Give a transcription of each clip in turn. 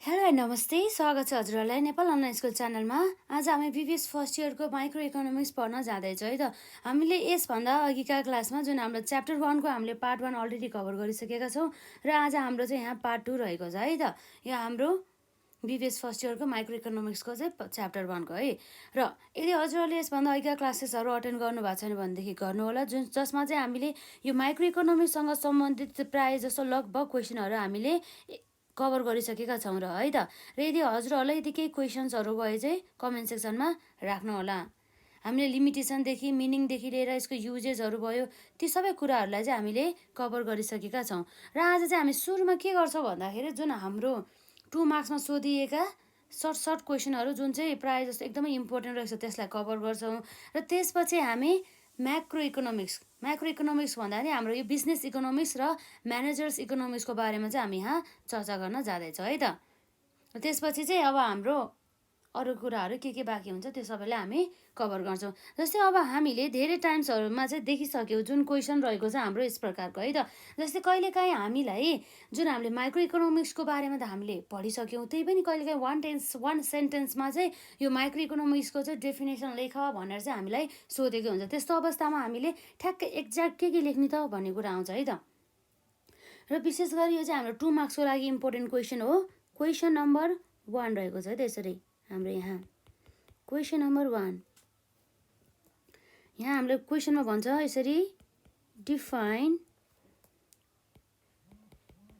Hello and नमस्ते, स्वागत छ हजुरहरूलाई नेपाल अनलाइन स्कुल च्यानलमा। आज हामी बिबिएस फर्स्ट इयरको माइक्रो इकोनोमिक्स पढ्न जाँदैछौँ है त। हामीले यसभन्दा अघिका क्लासमा जुन हाम्रो च्याप्टर 1को हामीले पार्ट 1 अलरेडी कभर गरिसकेका छौँ र आज हाम्रो चाहिँ यहाँ पार्ट 2 रहेको छ है त। यो हाम्रो बिबिएस फर्स्ट इयरको माइक्रो इकोनोमिक्सको चाहिँ च्याप्टर 1को है। र यदि हजुरहरूले यसभन्दा अघिका क्लासेसहरू अटेन्ड गर्नुभएको छैन भनेदेखि गर्नुहोला, जसमा चाहिँ हामीले यो माइक्रो इकोनोमिक्ससँग सम्बन्धित प्रायः जस्तो लगभग क्वेसनहरू हामीले कभर गरिसकेका छौँ र है त। र यदि हजुरहरूलाई यदि केही क्वेसन्सहरू भए चाहिँ कमेन्ट सेक्सनमा राख्नुहोला। हामीले लिमिटेसनदेखि मिनिङदेखि लिएर यसको युजेसहरू भयो, ती सबै कुराहरूलाई चाहिँ हामीले कभर गरिसकेका छौँ। र आज चाहिँ हामी सुरुमा के गर्छौँ भन्दाखेरि जुन हाम्रो 2 मार्क्समा सोधिएका सर्ट क्वेसनहरू जुन चाहिँ प्रायः जस्तो एकदमै इम्पोर्टेन्ट रहेछ त्यसलाई कभर गर्छौँ। र त्यसपछि हामी म्याक्रो इकोनोमिक्स भन्दा नि हाम्रो यो बिजनेस इकोनोमिक्स र म्यानेजर्स इकोनोमिक्सको बारेमा चाहिँ हामी यहाँ चर्चा गर्न जाँदैछौँ है त। त्यसपछि चाहिँ अब हाम्रो अरू कुराहरू के बाँकी हुन्छ त्यो सबैलाई हामी कभर गर्छौँ। जस्तै अब हामीले धेरै टाइम्सहरूमा चाहिँ देखिसक्यौँ जुन क्वेसन रहेको छ हाम्रो यस प्रकारको है त। जस्तै कहिलेकाहीँ हामीलाई जुन हामीले माइक्रो इकोनोमिक्सको बारेमा त हामीले पढिसक्यौँ, त्यही पनि कहिलेकाहीँ वान सेन्टेन्समा चाहिँ यो माइक्रो इकोनोमिक्सको चाहिँ डेफिनेसन लेख भनेर चाहिँ हामीलाई सोधेको हुन्छ। त्यस्तो अवस्थामा हामीले ठ्याक्कै एक्ज्याक्ट के लेख्ने त भन्ने कुरा आउँछ है त। र विशेष गरी यो चाहिँ हाम्रो 2 मार्क्सको लागि इम्पोर्टेन्ट क्वेसन हो। क्वेसन नम्बर 1 रहेको छ त्यसरी हाम्रो यहाँ क्वेसन नम्बर 1 यहाँ हामीले क्वेसनमा भन्छ यसरी, डिफाइन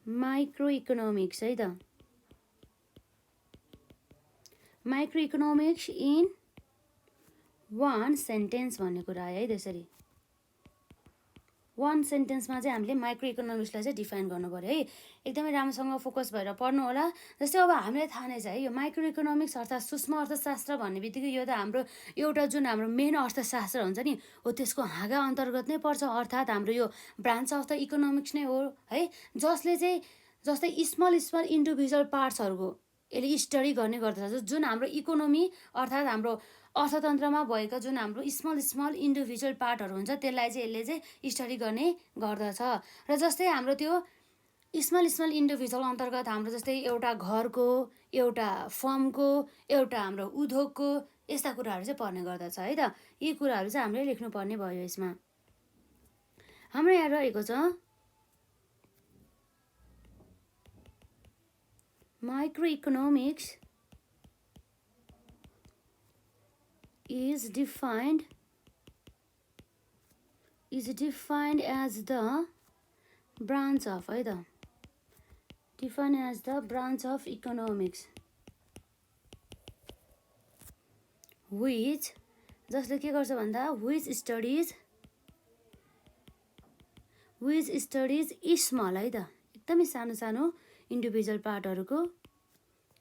माइक्रो इकोनोमिक्स है त। माइक्रो इकोनोमिक्स इन 1 सेन्टेन्स भन्ने कुरा आयो है त्यसरी। 1 सेन्टेन्समा चाहिँ हामीले माइक्रो इकोनोमिक्सलाई चाहिँ डिफाइन गर्नु पर्यो है। एकदमै राम्रोसँग फोकस भएर पढ्नु होला। जस्तै अब हामीलाई थाहा नै छ है यो माइक्रो इकोनोमिक्स अर्थात् सूक्ष्म अर्थशास्त्र भन्ने बित्तिकै यो त हाम्रो एउटा जुन हाम्रो मेन अर्थशास्त्र हुन्छ नि हो त्यसको हाँगा अन्तर्गत नै पर्छ, अर्थात् हाम्रो यो ब्रान्च अफ द इकोनोमिक्स नै हो है। जसले चाहिँ जस्तै स्मल इन्डिभिजुअल पार्ट्सहरूको यसले स्टडी गर्ने गर्दछ। जुन हाम्रो इकोनोमी अर्थात् हाम्रो अर्थतन्त्रमा भएका जुन हाम्रो स्मल इन्डिभिजुअल पार्टहरू हुन्छ त्यसलाई चाहिँ यसले चाहिँ स्टडी गर्ने गर्दछ। र जस्तै हाम्रो त्यो स्मल इन्डिभिजुअल अन्तर्गत हाम्रो जस्तै एउटा घरको, एउटा फर्मको, एउटा हाम्रो उद्योगको यस्ता कुराहरू चाहिँ पर्ने गर्दछ है त। यी कुराहरू चाहिँ हामीले लेख्नुपर्ने भयो यसमा। हाम्रो यहाँ रहेको छ micro economics is defined as the branch of है त, defined as the branch of economics which जसले के गर्छ भन्दा which studies स्मल है त, एकदमै सानो सानो इन्डिभिजुअल पार्टहरूको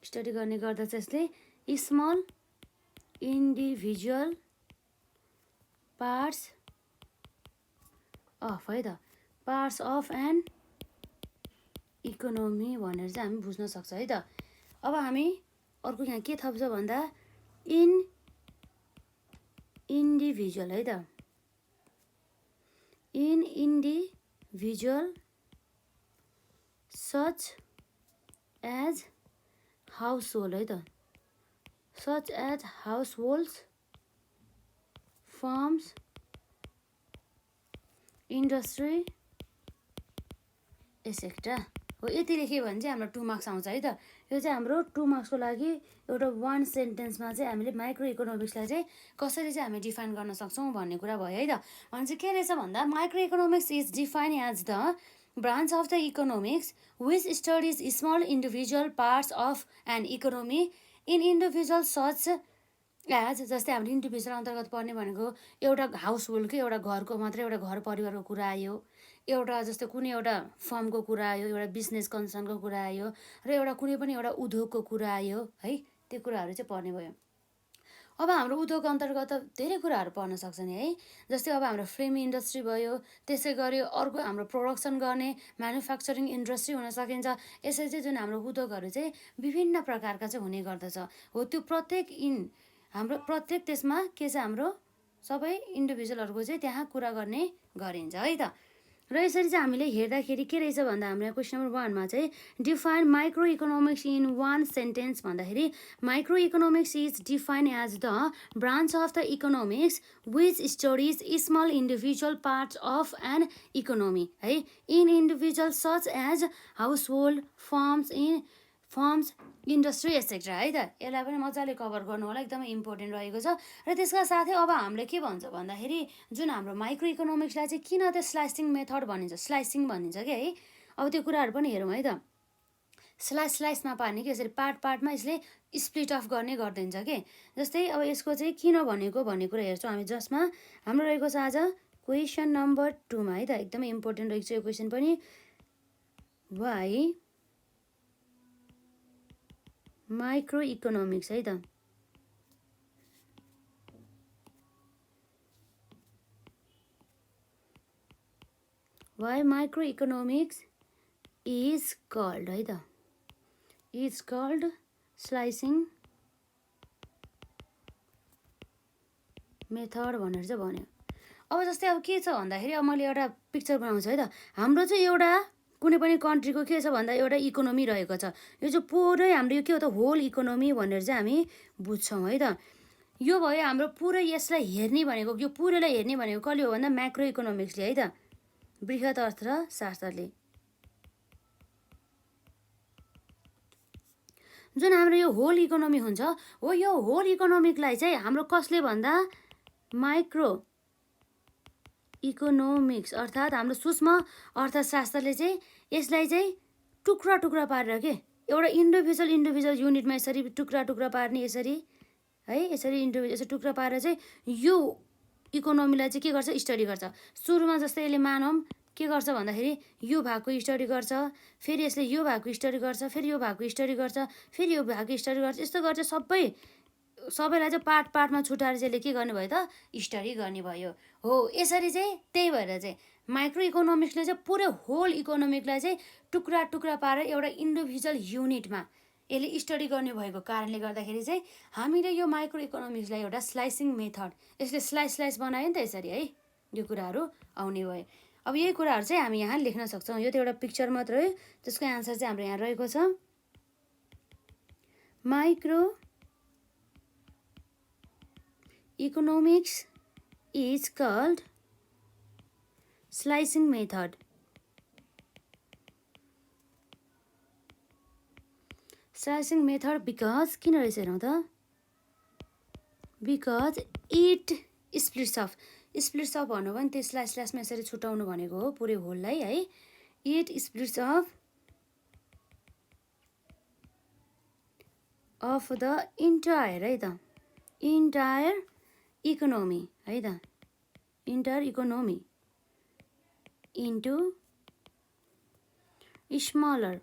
स्टडी गर्ने गर्दछ यसले। स्मल इन्डिभिजुअल पार्ट्स अफ है त, पार्ट्स अफ एन इकोनोमी भनेर चाहिँ हामी बुझ्न सक्छ है त। अब हामी अर्को यहाँ के थप्छ भन्दा इन्डिभिजुअल है त, इन्डिभिजुअल सच एज हाउसहोल्ड है त, such as households, firms, industry, etc. हो। यति लेख्यो भने चाहिँ हाम्रो 2 मार्क्स आउँछ है त। यो चाहिँ हाम्रो 2 मार्क्सको लागि एउटा 1 सेन्टेन्समा चाहिँ हामीले माइक्रो इकोनोमिक्सलाई चाहिँ कसरी चाहिँ हामी डिफाइन गर्न सक्छौँ भन्ने कुरा भयो है त। भने चाहिँ के रहेछ भन्दा microeconomics is define as the branch of the economics which studies small individual parts of an economy in individual such as, जस्तै हाम्रो इन्डिभिजुअल अन्तर्गत पर्ने भनेको एउटा हाउस होल्डको, एउटा घरको मात्रै, एउटा घर परिवारको कुरा आयो, एउटा जस्तै कुनै एउटा फर्मको कुरा आयो, एउटा बिजनेस कन्सर्नको कुरा आयो, र एउटा कुनै पनि एउटा उद्योगको कुरा आयो है। त्यो कुराहरू चाहिँ पर्ने भयो। अब हाम्रो उद्योग अन्तर्गत धेरै कुराहरू पर्न सक्छ नि है। जस्तै अब हाम्रो फिल्म इन्डस्ट्री भयो, त्यसै गरी अर्को हाम्रो प्रोडक्सन गर्ने म्यानुफ्याक्चरिङ इन्डस्ट्री हुन सकिन्छ। यसरी चाहिँ जुन हाम्रो उद्योगहरू चाहिँ विभिन्न प्रकारका चाहिँ हुने गर्दछ हो। त्यो हाम्रो प्रत्येक त्यसमा के छ हाम्रो सबै इन्डिभिजुअलहरूको चाहिँ त्यहाँ कुरा गर्ने गरिन्छ है त। र यसरी चाहिँ हामीले हेर्दाखेरि के रहेछ भन्दा हाम्रो क्वेसन नम्बर 1 मा चाहिँ define microeconomics in one sentence भन्दाखेरि microeconomics is define as the branch of the economics which studies small individual parts of an economy है in individual such as household firms industry etcetera है त। यसलाई पनि मजाले cover गर्नु होला, एकदमै इम्पोर्टेन्ट रहेको छ। र त्यसका साथै अब हामीले के भन्छ भन्दाखेरि जुन हाम्रो माइक्रो इकोनोमिक्सलाई चाहिँ किन त स्लाइसिङ मेथड भनिन्छ, स्लाइसिङ भनिन्छ कि है। अब त्यो कुराहरू पनि हेरौँ है त। स्लाइसमा पार्ने कि यसरी पार्टमा यसले स्प्लिट अफ गर्ने गरिदिन्छ कि। जस्तै अब यसको चाहिँ किन भनेको भन्ने कुरा हेर्छौँ हामी, जसमा हाम्रो रहेको छ आज क्वेसन नम्बर 2 मा है त। एकदमै इम्पोर्टेन्ट रहेको छ यो क्वेसन पनि। वाइ माइक्रो इकोनोमिक्स है त। Why microeconomics is called है त, इज कल्ड स्लाइसिङ मेथड भनेर चाहिँ भन्यो। अब जस्तै अब के छ भन्दाखेरि अब मैले एउटा पिक्चर बनाउँछु है त। हाम्रो चाहिँ एउटा कुनै पनि कन्ट्रीको के छ भन्दा एउटा इकोनोमी रहेको छ। यो चाहिँ पुरै हाम्रो यो के हो त होल इकोनोमी भनेर चाहिँ हामी बुझ्छौँ है त। यो भयो हाम्रो पुरै यसलाई हेर्ने भनेको, यो पुरैलाई हेर्ने भनेको कसले हो भन्दा म्याक्रो इकोनोमिक्सले है त, बृहत अर्थशास्त्रले। जुन हाम्रो यो होल इकोनोमी हुन्छ हो, यो होल इकोनोमिकलाई चाहिँ हाम्रो कसले भन्दा माइक्रो इकोनोमिक्स अर्थात् हाम्रो सूक्ष्म अर्थशास्त्रले चाहिँ यसलाई चाहिँ टुक्रा टुक्रा पारेर के एउटा इन्डिभिजुअल युनिटमा यसरी टुक्रा पार्ने, यसरी है, यसरी यसरी टुक्रा पारेर चाहिँ यो इकोनोमीलाई चाहिँ के गर्छ, स्टडी गर्छ। सुरुमा जस्तै यसले मानौँ के गर्छ भन्दाखेरि यो भागको स्टडी गर्छ, फेरि यसले यो भागको स्टडी गर्छ, फेरि यो भागको स्टडी गर्छ, फेरि यो भागको स्टडी गर्छ। यस्तो गर्छ सबैलाई चाहिँ पार्टमा छुट्याएर चाहिँ के गर्ने भयो त, स्टडी गर्ने भयो हो। यसरी चाहिँ त्यही भएर चाहिँ माइक्रो इकोनोमिक्सले चाहिँ पुरै होल इकोनोमिकलाई चाहिँ टुक्रा पारेर एउटा इन्डिभिजुअल युनिटमा यसले स्टडी गर्ने भएको कारणले गर्दाखेरि चाहिँ हामीले यो माइक्रो इकोनोमिक्सलाई एउटा स्लाइसिङ मेथड, यसले स्लाइस बनायो नि त यसरी है, यो कुराहरू आउने भयो। अब यही कुराहरू चाहिँ हामी यहाँ लेख्न सक्छौँ। यो त एउटा पिक्चर मात्र हो, त्यसको एन्सर चाहिँ हाम्रो यहाँ रहेको छ microeconomics is called slicing method. Slicing method because किन रहेछ हेरौँ त, बिकज इट स्प्लिट्स अफ भन्नु भने त्यसलाई स्ल्यासमा यसरी छुट्याउनु भनेको हो पुरै होललाई है। It splits of the entire है त, इन्टायर इकोनोमी है त, entire economy into smaller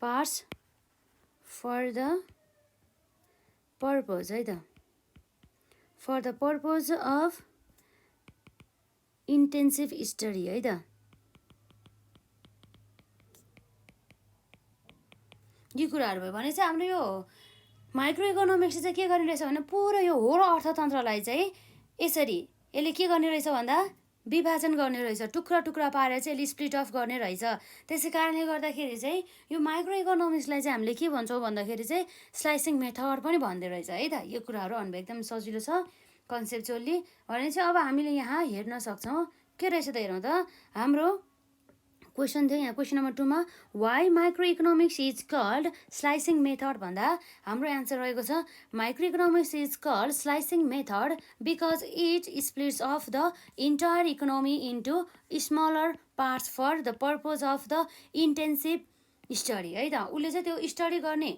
parts for the purpose है त, for the purpose of intensive study है त। यो कुराहरू भयो भने चाहिँ हाम्रो यो माइक्रो इकोनोमिक्सले चाहिँ के गर्ने रहेछ भने पुरै यो होल अर्थतन्त्रलाई चाहिँ यसरी यसले के गर्ने रहेछ भन्दा विभाजन गर्ने रहेछ, टुक्रा पारेर चाहिँ यसले स्प्लिट अफ गर्ने रहेछ। त्यसै कारणले गर्दाखेरि चाहिँ यो माइक्रो इकोनोमिक्सलाई चाहिँ हामीले के भन्छौँ भन्दाखेरि चाहिँ स्लाइसिङ मेथड पनि भन्दो रहेछ है त। यो कुराहरू अन्य एकदम सजिलो छ कन्सेप्चुअली भने चाहिँ। अब हामीले यहाँ हेर्न सक्छौँ के रहेछ त, हेरौँ त। हाम्रो क्वेसन थियो यहाँ क्वेसन नम्बर 2 मा why microeconomics is called slicing method भन्दा हाम्रो एन्सर रहेको छ microeconomics is called slicing method because it splits of the entire economy into smaller parts for the purpose of the intensive study है त। उसले चाहिँ त्यो study गर्ने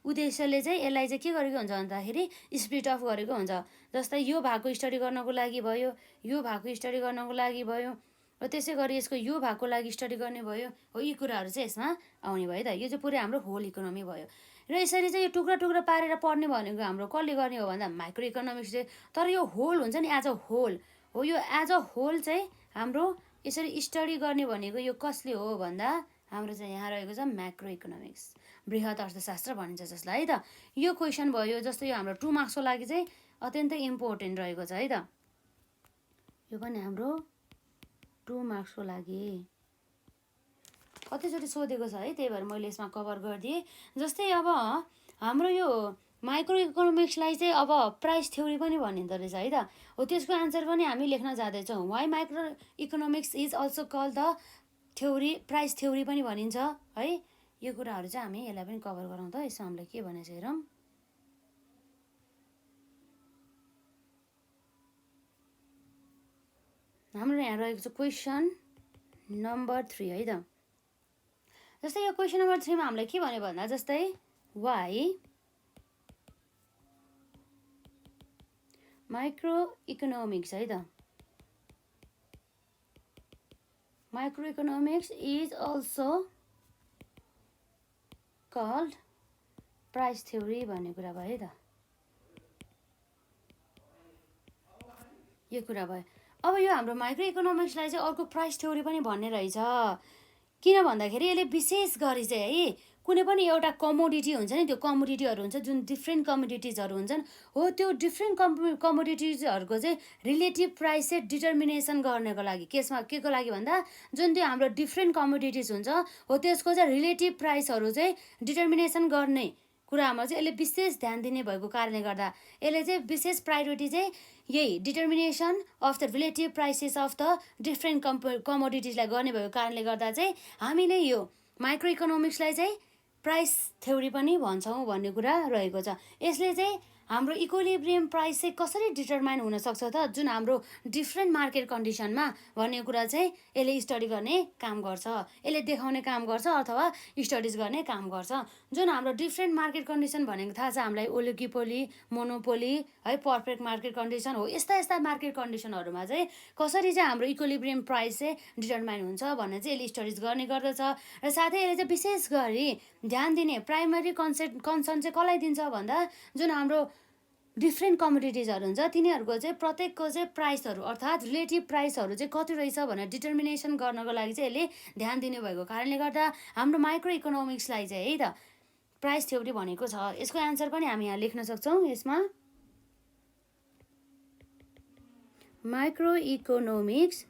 उद्देश्यले चाहिँ यसलाई चाहिँ के गरेको हुन्छ भन्दाखेरि स्प्लिट अफ गरेको हुन्छ। जस्तै यो भागको स्टडी गर्नको लागि भयो, यो भागको स्टडी गर्नको लागि भयो, र त्यसै गरी यसको यो भागको लागि स्टडी गर्ने भयो हो। यी कुराहरू चाहिँ यसमा आउने भयो त। यो चाहिँ पुरै हाम्रो होल इकोनोमी भयो। र यसरी चाहिँ यो टुक्रा पारेर पढ्ने भनेको हाम्रो कसले गर्ने हो भन्दा माइक्रो इकोनोमिक्सले। तर यो होल हुन्छ नि एज अ होल हो, यो एज अ होल चाहिँ हाम्रो यसरी स्टडी गर्ने भनेको यो कसले हो भन्दा हाम्रो चाहिँ यहाँ रहेको छ म्याक्रो इकोनोमिक्स, बृहत अर्थशास्त्र भनिन्छ जसलाई है त। यो क्वेसन भयो जस्तो यो हाम्रो 2 मार्क्सको लागि चाहिँ अत्यन्तै इम्पोर्टेन्ट रहेको छ है त। यो पनि हाम्रो 2 मार्क्सको लागि कतिचोटि सोधेको छ है, त्यही भएर मैले यसमा कभर गरिदिएँ। जस्तै अब हाम्रो यो माइक्रो इकोनोमिक्सलाई चाहिँ अब प्राइस थ्योरी पनि भनिँदो रहेछ है त। हो त्यसको आन्सर पनि हामी लेख्न जाँदैछौँ। Why microeconomics is also call the theory, price theory पनि भनिन्छ है। यो कुराहरू चाहिँ हामी यसलाई पनि कभर गरौँ त। यसमा हामीलाई के भनेको छ हेरौँ। हाम्रो यहाँ रहेको छ क्वेसन नम्बर 3 है त। जस्तै यो क्वेसन नम्बर 3 मा हामीलाई के भन्यो भन्दा जस्तै वाइ माइक्रो इकोनोमिक्स है त, microeconomics is also called price theory भन्ने कुरा भयो है त। यो कुरा भयो। अब यो हाम्रो माइक्रो इकोनोमिक्सलाई चाहिँ अर्को प्राइस थ्योरी पनि भन्ने रहेछ। किन भन्दाखेरि यसले विशेष गरी चाहिँ है कुनै पनि एउटा कमोडिटी हुन्छ नि, त्यो कमोडिटीहरू हुन्छ जुन डिफ्रेन्ट कमोडिटिजहरू हुन्छन्, हो त्यो डिफ्रेन्ट कमोडिटिजहरूको चाहिँ रिलेटिभ प्राइस चाहिँ डिटर्मिनेसन गर्नको लागि केसमा के को लागि भन्दा जुन त्यो हाम्रो डिफ्रेन्ट कमोडिटिज हुन्छ हो त्यसको चाहिँ रिलेटिभ प्राइसहरू चाहिँ डिटर्मिनेसन गर्ने कुरामा चाहिँ यसले विशेष ध्यान दिने भएको कारणले गर्दा यसले चाहिँ विशेष प्रायोरिटी चाहिँ यही determination of the relative prices of the different कमोडिटिजलाई गर्ने भएको कारणले गर्दा चाहिँ हामीले यो माइक्रो इकोनोमिक्सलाई चाहिँ प्राइस थ्योरी पनि भन्छौँ भन्ने कुरा रहेको छ। यसले चाहिँ हाम्रो इक्विलिब्रियम प्राइस चाहिँ कसरी डिटरमाइन हुनसक्छ त जुन हाम्रो डिफ्रेन्ट मार्केट कन्डिसनमा भन्ने कुरा चाहिँ यसले स्टडी गर्ने काम गर्छ, यसले देखाउने काम गर्छ अथवा स्टडिज गर्ने काम गर्छ। जुन हाम्रो डिफ्रेन्ट मार्केट कन्डिसन भनेको थाहा छ हामीलाई, ओलिगोपोली, मोनोपोली है, पर्फेक्ट मार्केट कन्डिसन हो, यस्ता यस्ता मार्केट कन्डिसनहरूमा चाहिँ कसरी चाहिँ हाम्रो इक्विलिब्रियम प्राइस चाहिँ डिटरमाइन हुन्छ भन्ने चाहिँ यसले स्टडिज गर्ने गर्दछ। र साथै यसले चाहिँ विशेष गरी ध्यान दिने प्राइमरी कन्सर्न चाहिँ कसलाई दिन्छ भन्दा जुन हाम्रो डिफ्रेन्ट कमोडिटिजहरू हुन्छ तिनीहरूको चाहिँ प्रत्येकको चाहिँ प्राइसहरू अर्थात् रिलेटिभ प्राइसहरू चाहिँ कति रहेछ भनेर डिटर्मिनेसन गर्नको लागि चाहिँ यसले ध्यान दिने भएको कारणले गर्दा हाम्रो माइक्रो इकोनोमिक्सलाई चाहिँ है त प्राइस थ्योरी भनेको छ। यसको एन्सर पनि हामी यहाँ लेख्न सक्छौँ। यसमा microeconomics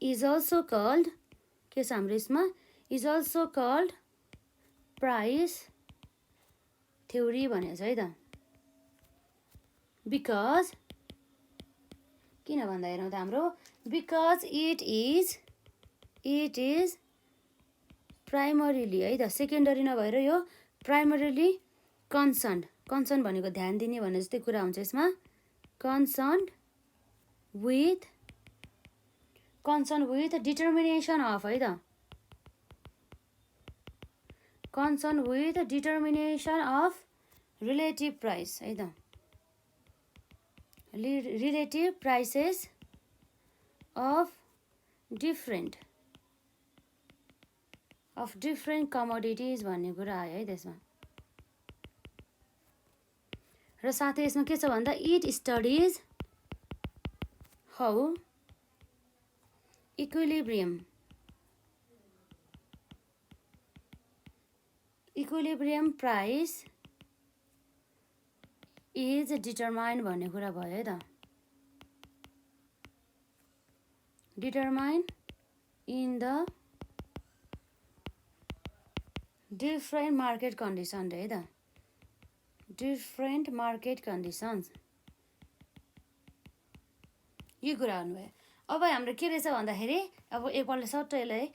is also called के छ हाम्रो यसमा is also called price theory भनेको छ है त। बिकज किन भन्दा हेरौँ त हाम्रो बिकज इट इज प्राइमरीली है त, सेकेन्डरी नभएर यो प्राइमरीली कन्सर्न भनेको ध्यान दिने भन्ने जस्तै कुरा हुन्छ यसमा। कन्सर्न विथ डिटर्मिनेसन अफ है त, concern with determination of relative price है त, relative prices of different commodities भन्ने कुरा आयो है त्यसमा। र साथै यसमा के छ भन्दा it studies how equilibrium price is determine भन्ने कुरा भयो है त। Determine in the different market condition है त, डिफ्रेन्ट मार्केट कन्डिसन्स यो कुरा हुनुभयो। अब हाम्रो के रहेछ भन्दाखेरि अब एकपल्ट सट्ट यसलाई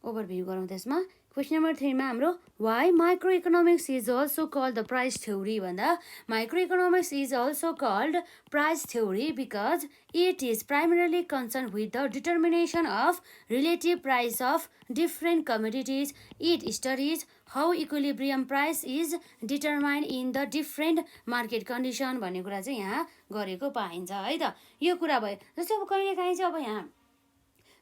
ओभरभ्यू गरौँ। त्यसमा क्वेसन नम्बर 3 मा हाम्रो why microeconomics is also called the price theory भन्दा microeconomics is also called price theory because it is primarily concern with the determination of relative price of different commodities. It studies how equilibrium price is determine in the different market condition भन्ने कुरा चाहिँ यहाँ गरेको पाइन्छ है त। यो कुरा भयो। जस्तै अब कहिलेकाहीँ चाहिँ अब यहाँ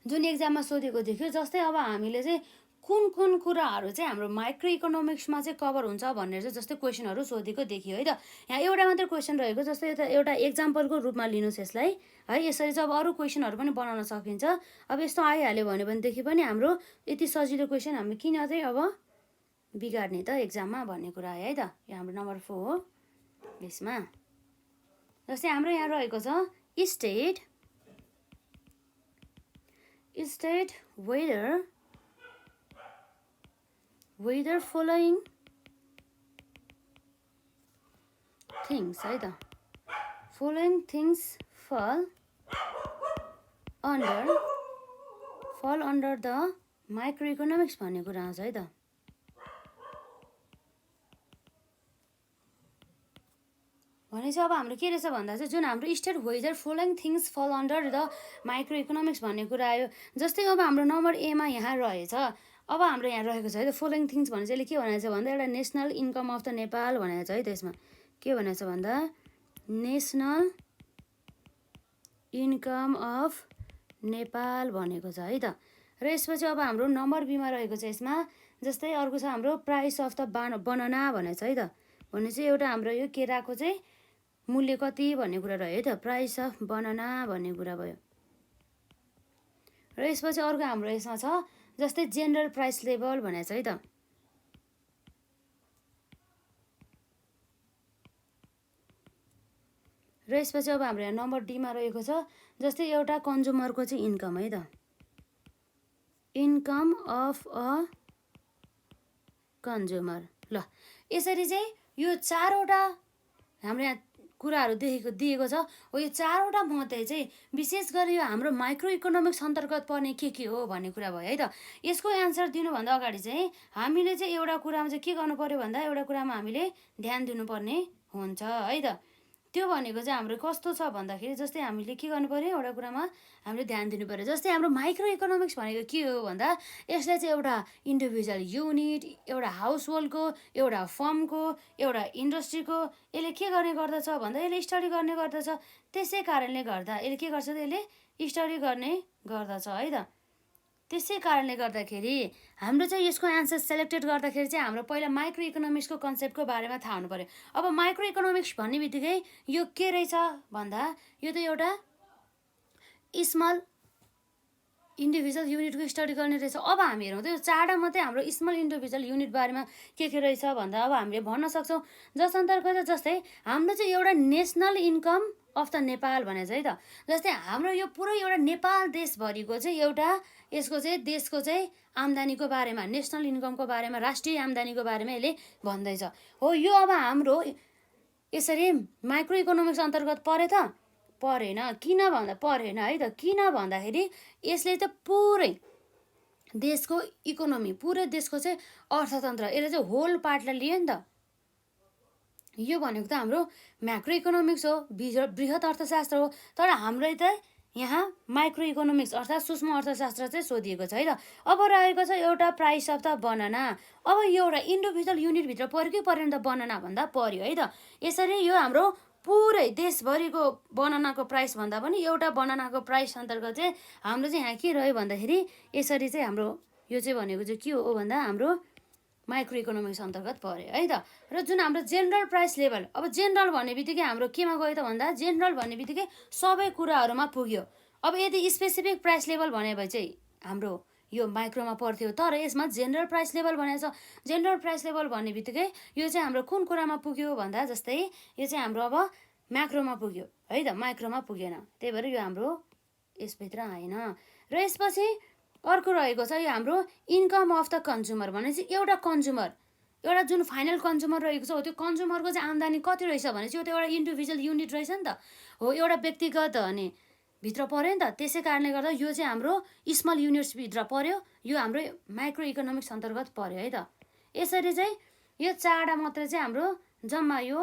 जुन एक्जाममा सोधेको देख्यो, जस्तै अब हामीले चाहिँ कुन कुन कुराहरू चाहिँ हाम्रो माइक्रो इकोनोमिक्समा चाहिँ कभर हुन्छ भनेर चाहिँ जस्तै क्वेसनहरू सोधेको देखियो है त। यहाँ एउटा मात्रै क्वेसन रहेको, जस्तै एउटा एक्जाम्पलको रूपमा लिनुहोस् यसलाई है। यसरी चाहिँ अब अरू क्वेसनहरू पनि बनाउन सकिन्छ। अब यस्तो आइहाल्यो भनेदेखि पनि हाम्रो यति सजिलो क्वेसन हामी किन चाहिँ अब बिगार्ने त एक्जाममा भन्ने कुरा आयो है त। यो हाम्रो नम्बर 4 हो। यसमा जस्तै हाम्रो यहाँ रहेको छ स्टेट वेदर फलोइङ थिङ्स है त फलोइङ थिङ्स फल अन्डर द माइक्रो इकोनोमिक्स भन्ने कुरा आउँछ है त। भनेपछि अब हाम्रो के रहेछ भन्दा चाहिँ जुन हाम्रो स्टेट वेदर फलोइङ थिङ्स फल अन्डर द माइक्रो इकोनोमिक्स भन्ने कुरा आयो। जस्तै अब हाम्रो नम्बर एमा यहाँ रहेछ, अब हाम्रो यहाँ रहेको छ है त फलोइङ थिङ्स भने चाहिँ के भनेको छ भन्दा एउटा national income of the Nepal भनेको छ है त। यसमा के भनेको छ भन्दा नेसनल इन्कम अफ नेपाल भनेको छ है त। र यसपछि अब हाम्रो नम्बर बीमा रहेको छ यसमा। जस्तै अर्को छ हाम्रो प्राइस अफ द बनाना भनेको छ है त। भने चाहिँ एउटा हाम्रो यो केराको चाहिँ मूल्य कति भन्ने कुरा रह्यो है त, प्राइस अफ बनाना भन्ने कुरा भयो। र यसपछि अर्को हाम्रो यसमा छ जस्तै जेनरल प्राइस लेभल भनेको छ है त। र यसपछि अब हाम्रो यहाँ नम्बर डीमा रहेको छ जस्तै एउटा कन्ज्युमरको चाहिँ इन्कम है त, इन्कम अफ अ कन्ज्युमर। ल यसरी चाहिँ यो चारवटा हाम्रो यहाँ कुराहरू दिएको छ हो। यो चारवटा मध्ये चाहिँ विशेष गरी यो हाम्रो माइक्रो इकोनोमिक्स अन्तर्गत पर्ने के हो भन्ने कुरा भयो है त। यसको एन्सर दिनुभन्दा अगाडि चाहिँ हामीले चाहिँ एउटा कुरामा चाहिँ के गर्नु पर्यो भन्दा एउटा कुरामा हामीले ध्यान दिनुपर्ने हुन्छ है त। त्यो भनेको चाहिँ हाम्रो कस्तो छ भन्दाखेरि जस्तै हामीले के गर्नु पर्यो एउटा कुरामा हामीले ध्यान दिनु पर्यो। जस्तै हाम्रो माइक्रो इकोनोमिक्स भनेको के हो भन्दा यसलाई चाहिँ एउटा इन्डिभिजुअल युनिट, एउटा हाउस होल्डको, एउटा फर्मको, एउटा इन्डस्ट्रीको यसले के गर्ने गर्दछ भन्दा यसले स्टडी गर्ने गर्दछ। त्यसै कारणले गर्दा यसले के गर्छ त यसले स्टडी गर्ने गर्दछ है त। त्यसै कारणले गर्दाखेरि हाम्रो चाहिँ यसको एन्सर सेलेक्टेड गर्दाखेरि चाहिँ हाम्रो पहिला माइक्रो इकोनोमिक्सको कन्सेप्टको बारेमा थाहा हुनु पर्यो। अब माइक्रो इकोनोमिक्स भन्ने बित्तिकै यो के रहेछ भन्दा यो त एउटा स्मल इन्डिभिजुअल युनिटको स्टडी गर्ने रहेछ। अब हामी हेरौँ त यो चारवटा मात्रै हाम्रो स्मल इन्डिभिजुअल युनिट बारेमा के रहेछ भन्दा अब हामीले भन्न सक्छौँ। जस अन्तर्गत जस्तै हाम्रो चाहिँ एउटा national income of the Nepal भनेको छ है त। जस्तै हाम्रो यो पुरै एउटा नेपाल देशभरिको चाहिँ एउटा यसको चाहिँ देशको चाहिँ आम्दानीको बारेमा, नेसनल इन्कमको बारेमा, राष्ट्रिय आम्दानीको बारेमा यसले भन्दैछ हो। यो अब हाम्रो यसरी माइक्रो इकोनोमिक्स अन्तर्गत परे त परेन। किन भन्दा परेन है त, किन भन्दाखेरि यसले त पुरै देशको इकोनोमी, पुरै देशको चाहिँ अर्थतन्त्र यसले चाहिँ होल पार्टलाई लियो नि त। यो भनेको त हाम्रो म्याक्रो इकोनोमिक्स हो, बृहत अर्थशास्त्र हो। तर हाम्रो त यहाँ माइक्रो इकोनोमिक्स अर्थात् सूक्ष्म अर्थशास्त्र चाहिँ सोधिएको छ है त। अब रहेको छ एउटा प्राइस अफ द बनाना। अब यो एउटा इन्डिभिजुअल युनिटभित्र पऱ्यो कि परेन त बनाना भन्दा पऱ्यो है त। यसरी यो हाम्रो पुरै देशभरिको बनानाको प्राइस भन्दा पनि एउटा बनानाको प्राइस अन्तर्गत चाहिँ हाम्रो चाहिँ यहाँ के रह्यो भन्दाखेरि यसरी चाहिँ हाम्रो यो चाहिँ भनेको चाहिँ के हो भन्दा हाम्रो माइक्रो इकोनोमिक्स अन्तर्गत पऱ्यो है त। र जुन हाम्रो जेनरल प्राइस लेभल, अब जेनरल भन्ने बित्तिकै हाम्रो केमा गयो त भन्दा जेनरल भन्ने बित्तिकै सबै कुराहरूमा पुग्यो। अब यदि स्पेसिफिक प्राइस लेभल भने भए चाहिँ हाम्रो यो माइक्रोमा पर्थ्यो। तर यसमा जेनरल प्राइस लेभल भनेको छ। जेनरल प्राइस लेभल भन्ने बित्तिकै यो चाहिँ हाम्रो कुन कुरामा पुग्यो भन्दा जस्तै यो चाहिँ हाम्रो अब म्याक्रोमा पुग्यो है त, माइक्रोमा पुगेन। त्यही भएर यो हाम्रो यसभित्र आएन। र यसपछि अर्को रहेको छ यो हाम्रो इन्कम अफ द कन्ज्युमर भनेपछि एउटा कन्ज्युमर, एउटा जुन फाइनल कन्ज्युमर रहेको छ हो त्यो कन्ज्युमरको चाहिँ आम्दानी कति रहेछ भनेपछि यो त एउटा इन्डिभिजुअल युनिट रहेछ नि त हो, एउटा व्यक्तिगत अनि भित्र पऱ्यो नि त। त्यसै कारणले गर्दा यो चाहिँ हाम्रो स्मल युनिट्सभित्र पऱ्यो, यो हाम्रो माइक्रो इकोनोमिक्स अन्तर्गत पऱ्यो है त। यसरी चाहिँ यो चारवटा मात्रै चाहिँ हाम्रो जम्मा यो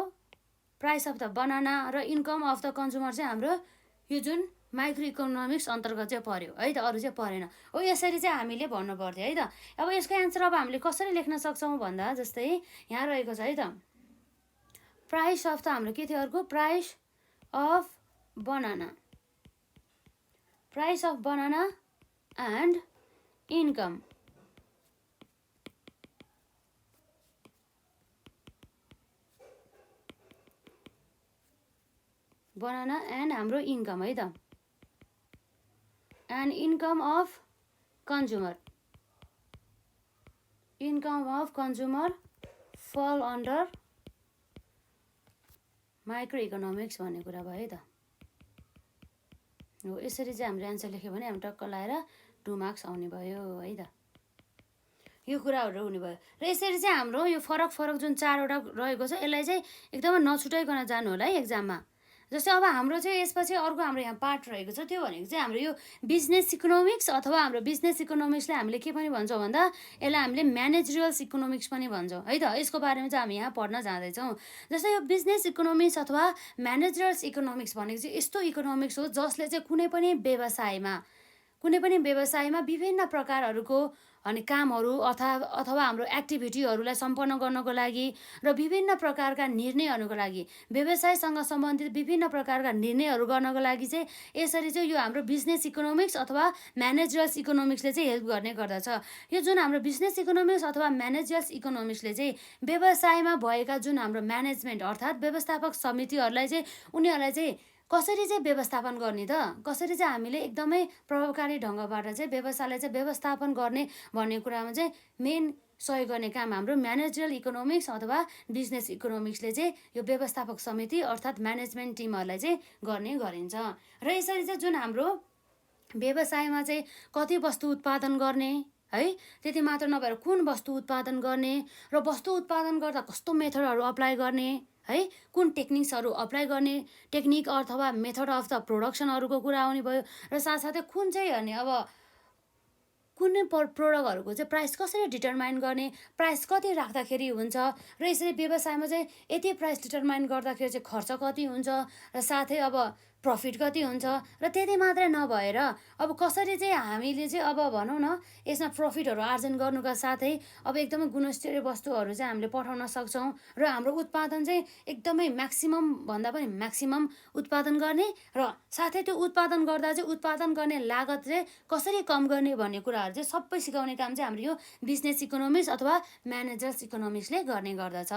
प्राइस अफ द बनाना र इन्कम अफ द कन्ज्युमर चाहिँ हाम्रो यो जुन माइक्रो इकोनोमिक्स अन्तर्गत चाहिँ पऱ्यो है त, अरू चाहिँ परेन हो। यसरी चाहिँ हामीले भन्नु पर्थ्यो है त। अब यसको एन्सर अब हामीले कसरी लेख्न सक्छौँ भन्दा जस्तै यहाँ रहेको छ है त प्राइस अफ त हाम्रो के थियो अर्को price of banana, price of banana and income. Banana and हाम्रो इन्कम है त, and income of consumer, income of consumer फल अन्डर माइक्रो इकोनोमिक्स भन्ने कुरा भयो है त। हो यसरी चाहिँ हामीले एन्सर लेख्यो भने हामी टक्क लाएर 2 मार्क्स आउने भयो है त। यो कुराहरू हुने भयो र यसरी चाहिँ हाम्रो यो फरक फरक जुन 4वटा रहेको छ यसलाई चाहिँ एकदमै नछुटाइकन जानु होला है एक्जाममा। जस्तै अब हाम्रो चाहिँ यसपछि अर्को हाम्रो यहाँ पार्ट रहेको छ, त्यो भनेको चाहिँ हाम्रो यो बिजनेस इकोनोमिक्स अथवा हाम्रो बिजनेस इकोनोमिक्सलाई हामीले के पनि भन्छौँ भन्दा यसलाई हामीले म्यानेजरियल्स इकोनोमिक्स पनि भन्छौँ है त। यसको बारेमा चाहिँ हामी यहाँ पढ्न जाँदैछौँ। जस्तै यो बिजनेस इकोनोमिक्स अथवा म्यानेजरियल्स इकोनोमिक्स भनेको चाहिँ यस्तो इकोनोमिक्स हो जसले चाहिँ कुनै पनि व्यवसायमा विभिन्न प्रकारहरूको अनि कामहरू अथवा हाम्रो एक्टिभिटीहरूलाई सम्पन्न गर्नको लागि र विभिन्न प्रकारका निर्णयहरूको लागि व्यवसायसँग सम्बन्धित विभिन्न प्रकारका निर्णयहरू गर्नको लागि चाहिँ यसरी चाहिँ यो हाम्रो बिजनेस इकोनोमिक्स अथवा म्यानेजरियल्स इकोनोमिक्सले चाहिँ हेल्प गर्ने गर्दछ। यो जुन हाम्रो बिजनेस इकोनोमिक्स अथवा म्यानेजरियल्स इकोनोमिक्सले चाहिँ व्यवसायमा भएका जुन हाम्रो म्यानेजमेन्ट अर्थात् व्यवस्थापक समितिहरूलाई चाहिँ उनीहरूलाई चाहिँ कसरी चाहिँ व्यवस्थापन गर्ने त, कसरी चाहिँ हामीले एकदमै प्रभावकारी ढङ्गबाट चाहिँ व्यवसायलाई चाहिँ व्यवस्थापन गर्ने भन्ने कुरामा चाहिँ मेन सहयोग गर्ने काम हाम्रो म्यानेजरियल इकोनोमिक्स अथवा बिजनेस इकोनोमिक्सले चाहिँ यो व्यवस्थापक समिति अर्थात् म्यानेजमेन्ट टिमहरूलाई चाहिँ गर्ने गरिन्छ। र यसरी चाहिँ जुन हाम्रो व्यवसायमा चाहिँ कति वस्तु उत्पादन गर्ने है, त्यति मात्र नभएर कुन वस्तु उत्पादन गर्ने र वस्तु उत्पादन गर्दा कस्तो मेथडहरू अप्लाई गर्ने है, कुन टेक्निक्सहरू अप्लाई गर्ने, टेक्निक अथवा मेथड अफ द प्रोडक्सनहरूको कुरा आउने भयो र साथसाथै कुन चाहिँ अनि अब कुनै प्रोडक्टहरूको चाहिँ प्राइस कसरी डिटरमाइन गर्ने, प्राइस कति राख्दाखेरि हुन्छ र यसरी व्यवसायमा चाहिँ यति प्राइस डिटरमाइन गर्दाखेरि चाहिँ खर्च कति हुन्छ र साथै अब प्रफिट कति हुन्छ र त्यति मात्रै नभएर अब कसरी चाहिँ हामीले चाहिँ अब भनौँ न यसमा प्रफिटहरू आर्जन गर्नुका साथै अब एकदमै गुणस्तरीय वस्तुहरू चाहिँ हामीले पठाउन सक्छौँ र हाम्रो उत्पादन चाहिँ एकदमै म्याक्सिमम भन्दा पनि म्याक्सिमम उत्पादन गर्ने र साथै त्यो उत्पादन गर्दा चाहिँ उत्पादन गर्ने लागत चाहिँ कसरी कम गर्ने भन्ने कुराहरू चाहिँ सबै सिकाउने काम चाहिँ हाम्रो यो बिजनेस इकोनोमिक्स अथवा म्यानेजर्स इकोनोमिक्सले गर्ने गर्दछ।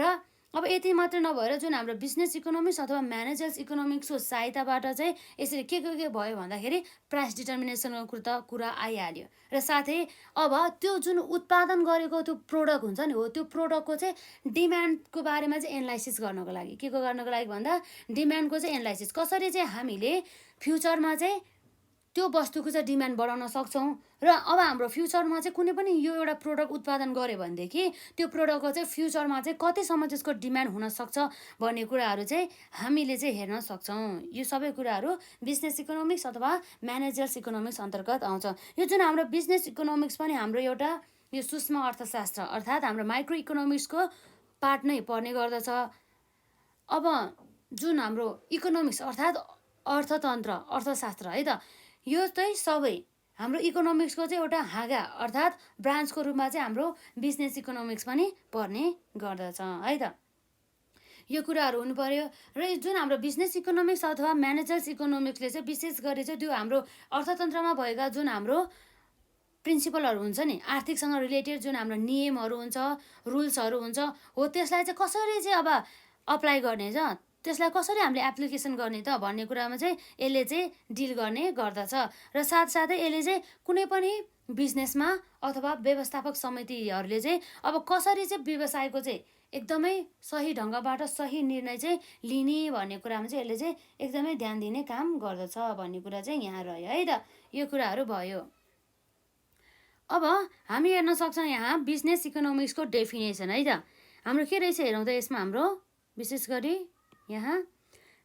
र अब यति मात्र नभएर जुन हाम्रो बिजनेस इकोनोमिक्स अथवा म्यानेजर्स इकोनोमिक्सको सहायताबाट चाहिँ यसरी के भयो भन्दाखेरि प्राइस डिटर्मिनेसनको कुरा आइहाल्यो र साथै अब त्यो जुन उत्पादन गरेको त्यो प्रोडक्ट हुन्छ नि हो, त्यो प्रोडक्टको चाहिँ डिमान्डको बारेमा चाहिँ एनालाइसिस गर्नको लागि गर्नको लागि भन्दा डिमान्डको चाहिँ एनालाइसिस कसरी चाहिँ हामीले फ्युचरमा चाहिँ त्यो वस्तुको चाहिँ डिमान्ड बढाउन सक्छौँ र अब हाम्रो फ्युचरमा चाहिँ कुनै पनि यो एउटा प्रोडक्ट उत्पादन गऱ्यो भनेदेखि त्यो प्रोडक्टको चाहिँ फ्युचरमा चाहिँ कतिसम्म त्यसको डिमान्ड हुनसक्छ भन्ने कुराहरू चाहिँ हामीले चाहिँ हेर्न सक्छौँ। यो सबै कुराहरू बिजनेस इकोनोमिक्स अथवा म्यानेजर्स इकोनोमिक्स अन्तर्गत आउँछ। यो जुन हाम्रो बिजनेस इकोनोमिक्स पनि हाम्रो एउटा यो सूक्ष्म अर्थशास्त्र अर्थात् हाम्रो माइक्रो इकोनोमिक्सको पार्ट नै पर्ने गर्दछ। अब जुन हाम्रो इकोनोमिक्स अर्थात् अर्थतन्त्र अर्थशास्त्र है त, यो चाहिँ सबै हाम्रो इकोनोमिक्सको चाहिँ एउटा हाँगा अर्थात् ब्रान्चको रूपमा चाहिँ हाम्रो बिजनेस इकोनोमिक्स पनि पर्ने गर्दछ है त। यो कुराहरू हुनु पर्यो र जुन हाम्रो बिजनेस इकोनोमिक्स अथवा म्यानेजर्स इकोनोमिक्सले चाहिँ विशेष गरी चाहिँ त्यो हाम्रो अर्थतन्त्रमा भएका जुन हाम्रो प्रिन्सिपलहरू हुन्छ नि, आर्थिकसँग रिलेटेड जुन हाम्रो नियमहरू हुन्छ, रुल्सहरू हुन्छ हो, त्यसलाई चाहिँ कसरी चाहिँ अब अप्लाई गर्ने छ, त्यसलाई कसरी हामीले एप्लिकेसन गर्ने त भन्ने कुरामा चाहिँ यसले चाहिँ डिल गर्ने गर्दछ। र साथसाथै यसले चाहिँ कुनै पनि बिजनेसमा अथवा व्यवस्थापक समितिहरूले चाहिँ अब कसरी चाहिँ व्यवसायको चाहिँ एकदमै सही ढङ्गबाट सही निर्णय चाहिँ लिने भन्ने कुरामा चाहिँ यसले चाहिँ एकदमै ध्यान दिने काम गर्दछ भन्ने कुरा चाहिँ यहाँ रह्यो है त। यो कुराहरू भयो। अब हामी हेर्न सक्छौँ यहाँ बिजनेस इकोनोमिक्सको डेफिनेसन है त। हाम्रो के रहेछ हेरौँ त यसमा हाम्रो विशेष गरी यहाँ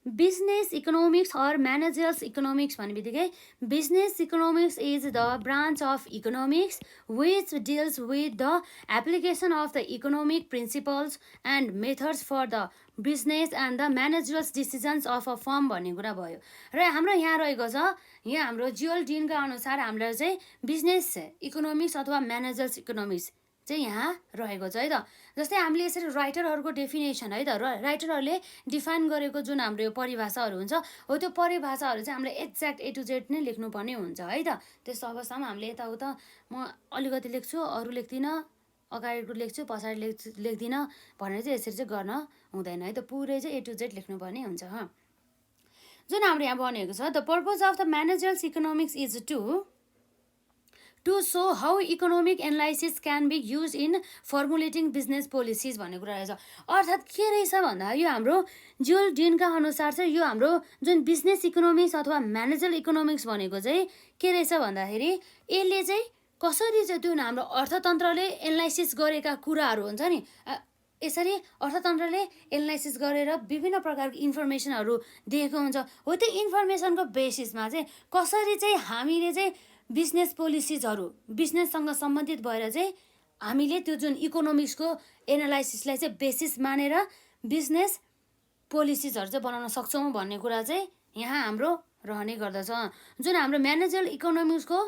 business economics or managers economics भन्ने बित्तिकै business economics is the branch of economics which deals with the application of the economic principles and methods for the business and the managerials decisions of a firm भन्ने कुरा भयो। र हाम्रो यहाँ रहेको छ, यहाँ हाम्रो जियोल डिनका अनुसार हामीलाई चाहिँ बिजनेस इकोनोमिक्स अथवा म्यानेजर्स इकोनोमिक्स चाहिँ यहाँ रहेको छ है त। जस्तै हामीले यसरी राइटरहरूको डेफिनेसन है त, राइटरहरूले डिफाइन गरेको जुन हाम्रो यो परिभाषाहरू हुन्छ हो, त्यो परिभाषाहरू चाहिँ हामीले एक्ज्याक्ट A to Z नै लेख्नुपर्ने हुन्छ है त। त्यस्तो अवस्थामा हामीले यताउता म अलिकति लेख्छु, अरू लेख्दिनँ, अगाडिको लेख्छु पछाडि लेख्दिनँ भनेर चाहिँ यसरी चाहिँ गर्न हुँदैन है त। पुरै चाहिँ A to Z लेख्नुपर्ने हुन्छ। जुन हाम्रो यहाँ भनेको छ the purpose of the managers economics is to to show how economic analysis can be use in formulating business policies भन्ने कुरा रहेछ। अर्थात् के रहेछ भन्दा यो हाम्रो जुल डिनका अनुसार चाहिँ यो हाम्रो जुन बिजनेस इकोनोमिक्स अथवा म्यानेजर इकोनोमिक्स भनेको चाहिँ के रहेछ भन्दाखेरि यसले चाहिँ कसरी चाहिँ त्यो हाम्रो अर्थतन्त्रले एनालाइसिस गरेका कुराहरू हुन्छ नि, यसरी अर्थतन्त्रले एनालाइसिस गरेर विभिन्न प्रकारको इन्फर्मेसनहरू दिएको हुन्छ। हो त्यो इन्फर्मेसनको बेसिसमा चाहिँ कसरी चाहिँ हामीले चाहिँ बिजनेस पोलिसिजहरू बिजनेससँग सम्बन्धित भएर चाहिँ हामीले त्यो जुन इकोनोमिक्सको एनालाइसिसलाई चाहिँ बेसिस मानेर बिजनेस पोलिसिजहरू चाहिँ बनाउन सक्छौँ भन्ने कुरा चाहिँ यहाँ हाम्रो रहने गर्दछ। जुन हाम्रो म्यानेजर इकोनोमिक्सको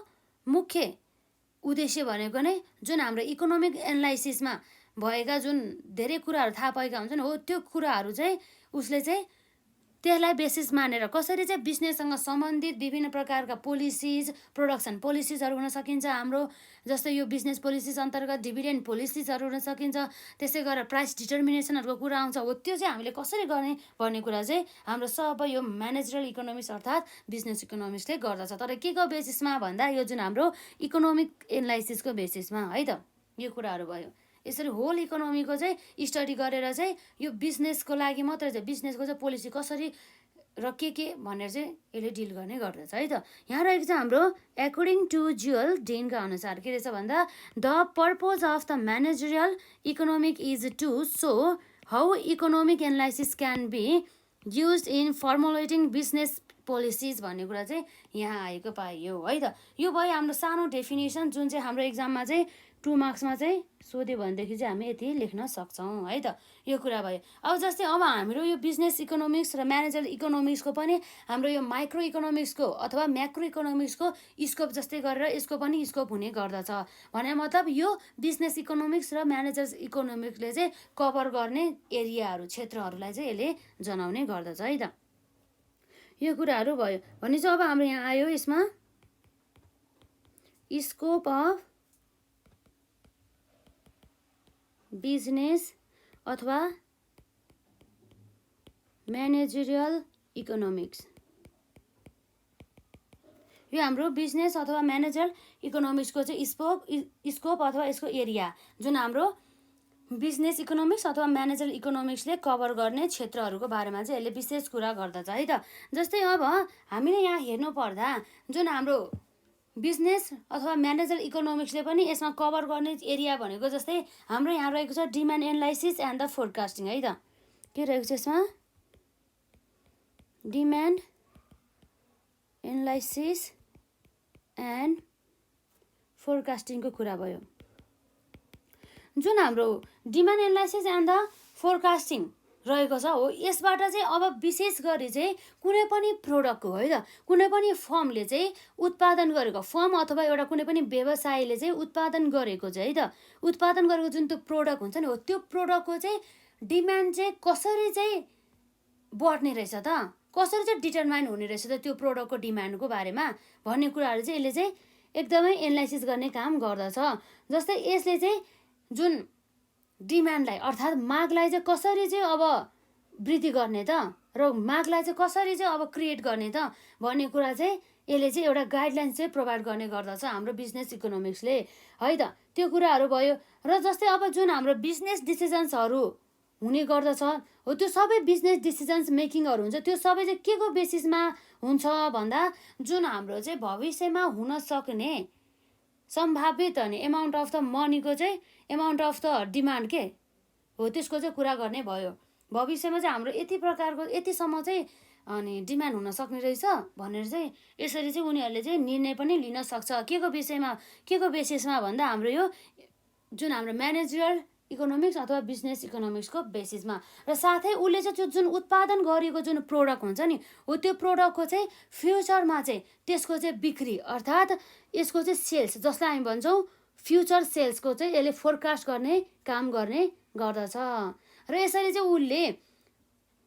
मुख्य उद्देश्य भनेको नै जुन हाम्रो इकोनोमिक एनालाइसिसमा भएका जुन धेरै कुराहरू थाहा पाएका हुन्छन् हो त्यो कुराहरू चाहिँ उसले चाहिँ त्यसलाई बेसिस मानेर कसरी चाहिँ बिजनेससँग सम्बन्धित विभिन्न प्रकारका पोलिसिज प्रोडक्सन पोलिसिजहरू हुन सकिन्छ हाम्रो, जस्तै यो बिजनेस पोलिसिज अन्तर्गत डिभिडेन्ड पोलिसिजहरू हुन सकिन्छ, त्यसै गरेर प्राइस डिटर्मिनेसनहरूको कुरा आउँछ। हो त्यो चाहिँ हामीले कसरी गर्ने भन्ने कुरा चाहिँ हाम्रो सबै यो म्यानेजरल इकोनोमिक्स अर्थात् बिजनेस इकोनोमिक्सले गर्दछ। तर के को बेसिसमा भन्दा यो जुन हाम्रो इकोनोमिक एनालाइसिसको बेसिसमा है त यो कुराहरू भयो। यसरी होल इकोनोमीको चाहिँ स्टडी गरेर चाहिँ यो बिजनेसको लागि मात्रै चाहिँ बिजनेसको चाहिँ पोलिसी कसरी र के भनेर चाहिँ यसले डिल गर्ने गर्दछ है त। यहाँ रहेको छ हाम्रो एकोर्डिङ टु जुल डिनका अनुसार के रहेछ भन्दा the purpose of the managerial economic is to show how economic analysis can be use in formulating business policies भन्ने कुरा चाहिँ यहाँ आएको पाइयो है त। यो भयो हाम्रो सानो डेफिनेसन जुन चाहिँ हाम्रो एक्जाममा चाहिँ 2 मार्क्समा चाहिँ सोध्यो भनेदेखि चाहिँ हामी यति लेख्न सक्छौँ है त। यो कुरा भयो। अब जस्तै अब हाम्रो यो बिजनेस इकोनोमिक्स र म्यानेजर इकोनोमिक्सको पनि हाम्रो यो माइक्रो इकोनोमिक्सको अथवा म्याक्रो इकोनोमिक्सको स्कोप जस्तै गरेर यसको पनि स्कोप हुने गर्दछ। भने मतलब यो बिजनेस इकोनोमिक्स र म्यानेजर इकोनोमिक्सले चाहिँ कभर गर्ने एरियाहरू क्षेत्रहरूलाई चाहिँ यसले जनाउने गर्दछ है त। यो कुराहरू भयो भने चाहिँ अब हाम्रो यहाँ आयो यसमा स्कोप अफ बिजनेस अथवा म्यानेजरियल इकोनोमिक्स। यो हाम्रो बिजनेस अथवा म्यानेजर इकोनोमिक्सको चाहिँ स्कोप अथवा यसको एरिया जुन हाम्रो बिजनेस इकोनोमिक्स अथवा म्यानेजर इकोनोमिक्सले कभर गर्ने क्षेत्रहरूको बारेमा चाहिँ यसले विशेष कुरा गर्दछ है त। जस्तै अब हामीले यहाँ हेर्नु पर्दा जुन हाम्रो बिजनेस अथवा म्यानेजर इकोनोमिक्सले पनि यसमा कभर गर्ने एरिया भनेको जस्तै हाम्रो यहाँ रहेको छ demand analysis and the forecasting है त। के रहेको छ यसमा डिमान्ड एनालाइसिस एन्ड फोरकास्टिङको कुरा भयो। जुन हाम्रो demand analysis and the forecasting रहेको छ हो यसबाट चाहिँ अब विशेष गरी चाहिँ कुनै पनि प्रोडक्टको है त कुनै पनि फर्मले चाहिँ उत्पादन गरेको फर्म अथवा एउटा कुनै पनि व्यवसायले चाहिँ उत्पादन गरेको चाहिँ है त उत्पादन गरेको जुन त्यो प्रोडक्ट हुन्छ नि हो त्यो प्रोडक्टको चाहिँ डिमान्ड चाहिँ कसरी चाहिँ बढ्ने रहेछ त कसरी चाहिँ डिटरमाइन हुने रहेछ त त्यो प्रोडक्टको डिमान्डको बारेमा भन्ने कुराहरू चाहिँ यसले चाहिँ एकदमै एनालाइसिस गर्ने काम गर्दछ। जस्तै यसले चाहिँ जुन डिमान्डलाई अर्थात् मागलाई चाहिँ कसरी चाहिँ अब वृद्धि गर्ने त र मागलाई चाहिँ कसरी चाहिँ अब क्रिएट गर्ने त भन्ने कुरा चाहिँ यसले चाहिँ एउटा गाइडलाइन्स चाहिँ प्रोभाइड गर्ने गर्दछ हाम्रो बिजनेस इकोनोमिक्सले है त। त्यो कुराहरू भयो र जस्तै अब जुन हाम्रो बिजनेस डिसिजन्सहरू हुने गर्दछ हो त्यो सबै बिजनेस डिसिजन्स मेकिङहरू हुन्छ त्यो सबै चाहिँ के को बेसिसमा हुन्छ भन्दा जुन हाम्रो चाहिँ भविष्यमा हुन सक्ने सम्भावित अनि एमाउन्ट अफ द मनीको चाहिँ एमाउन्ट अफ द डिमान्ड के हो त्यसको चाहिँ कुरा गर्ने भयो। भविष्यमा चाहिँ हाम्रो यति प्रकारको यतिसम्म चाहिँ अनि डिमान्ड हुन सक्ने रहेछ भनेर चाहिँ यसरी चाहिँ उनीहरूले चाहिँ निर्णय पनि लिन सक्छ के को विषयमा के को बेसिसमा भन्दा हाम्रो यो जुन हाम्रो म्यानेजरियल इकोनोमिक्स अथवा बिजनेस इकोनोमिक्सको बेसिसमा। र साथै उसले चाहिँ जुन उत्पादन गरिएको जुन प्रोडक्ट हुन्छ नि हो त्यो प्रोडक्टको चाहिँ फ्युचरमा चाहिँ त्यसको चाहिँ बिक्री अर्थात् यसको चाहिँ सेल्स जसलाई हामी भन्छौँ फ्युचर सेल्सको चाहिँ यसले फोरकास्ट गर्ने काम गर्ने गर्दछ। र यसरी चाहिँ उसले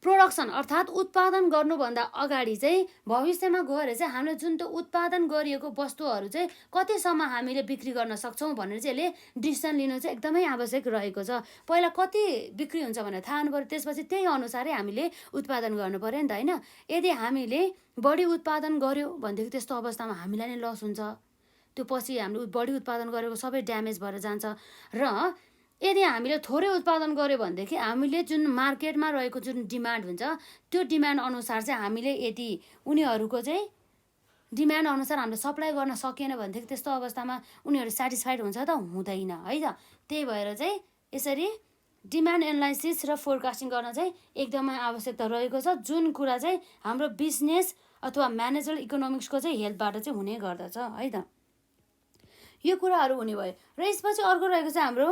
प्रोडक्सन अर्थात् उत्पादन गर्नुभन्दा अगाडि चाहिँ भविष्यमा गएर चाहिँ हामीले जुन त्यो उत्पादन गरिएको वस्तुहरू चाहिँ कतिसम्म हामीले बिक्री गर्न सक्छौँ भनेर चाहिँ यसले डिसिसन लिनु चाहिँ एकदमै आवश्यक रहेको छ। पहिला कति बिक्री हुन्छ भनेर थाहा हुनु पऱ्यो त्यसपछि त्यही अनुसारै हामीले उत्पादन गर्नु पऱ्यो नि त होइन। यदि हामीले बढी उत्पादन गर्यो भनेदेखि त्यस्तो अवस्थामा हामीलाई नै लस हुन्छ त्यो पछि हामीले बढी उत्पादन गरेको सबै ड्यामेज भएर जान्छ। र यदि हामीले थोरै उत्पादन गऱ्यो भनेदेखि हामीले जुन मार्केटमा रहेको जुन डिमान्ड हुन्छ त्यो डिमान्ड अनुसार चाहिँ हामीले यदि उनीहरूको चाहिँ डिमान्ड अनुसार हामीले सप्लाई गर्न सकेन भनेदेखि त्यस्तो अवस्थामा उनीहरू सेटिस्फाइड हुन्छ त हुँदैन है त। त्यही भएर चाहिँ यसरी डिमान्ड एनालाइसिस र फोरकास्टिङ गर्न चाहिँ एकदमै आवश्यकता रहेको छ, जुन कुरा चाहिँ हाम्रो बिजनेस अथवा म्यानेजरल इकोनोमिक्सको चाहिँ हेल्पबाट चाहिँ हुने गर्दछ है त। यो कुराहरू हुने भयो। र यसपछि अर्को रहेको चाहिँ हाम्रो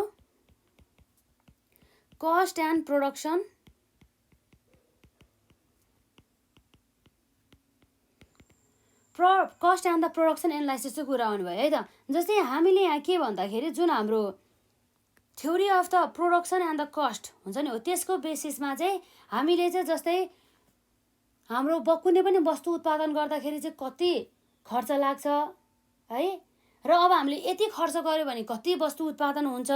cost and production cost and the production एनालाइसिसको कुरा आउनुभयो है त। जस्तै हामीले यहाँ के भन्दाखेरि जुन हाम्रो theory of the production and the cost हुन्छ नि हो, त्यसको बेसिसमा चाहिँ हामीले चाहिँ जस्तै हाम्रो कुनै पनि वस्तु उत्पादन गर्दाखेरि चाहिँ कति खर्च लाग्छ है, र अब हामीले यति खर्च गर्यो भने कति वस्तु उत्पादन हुन्छ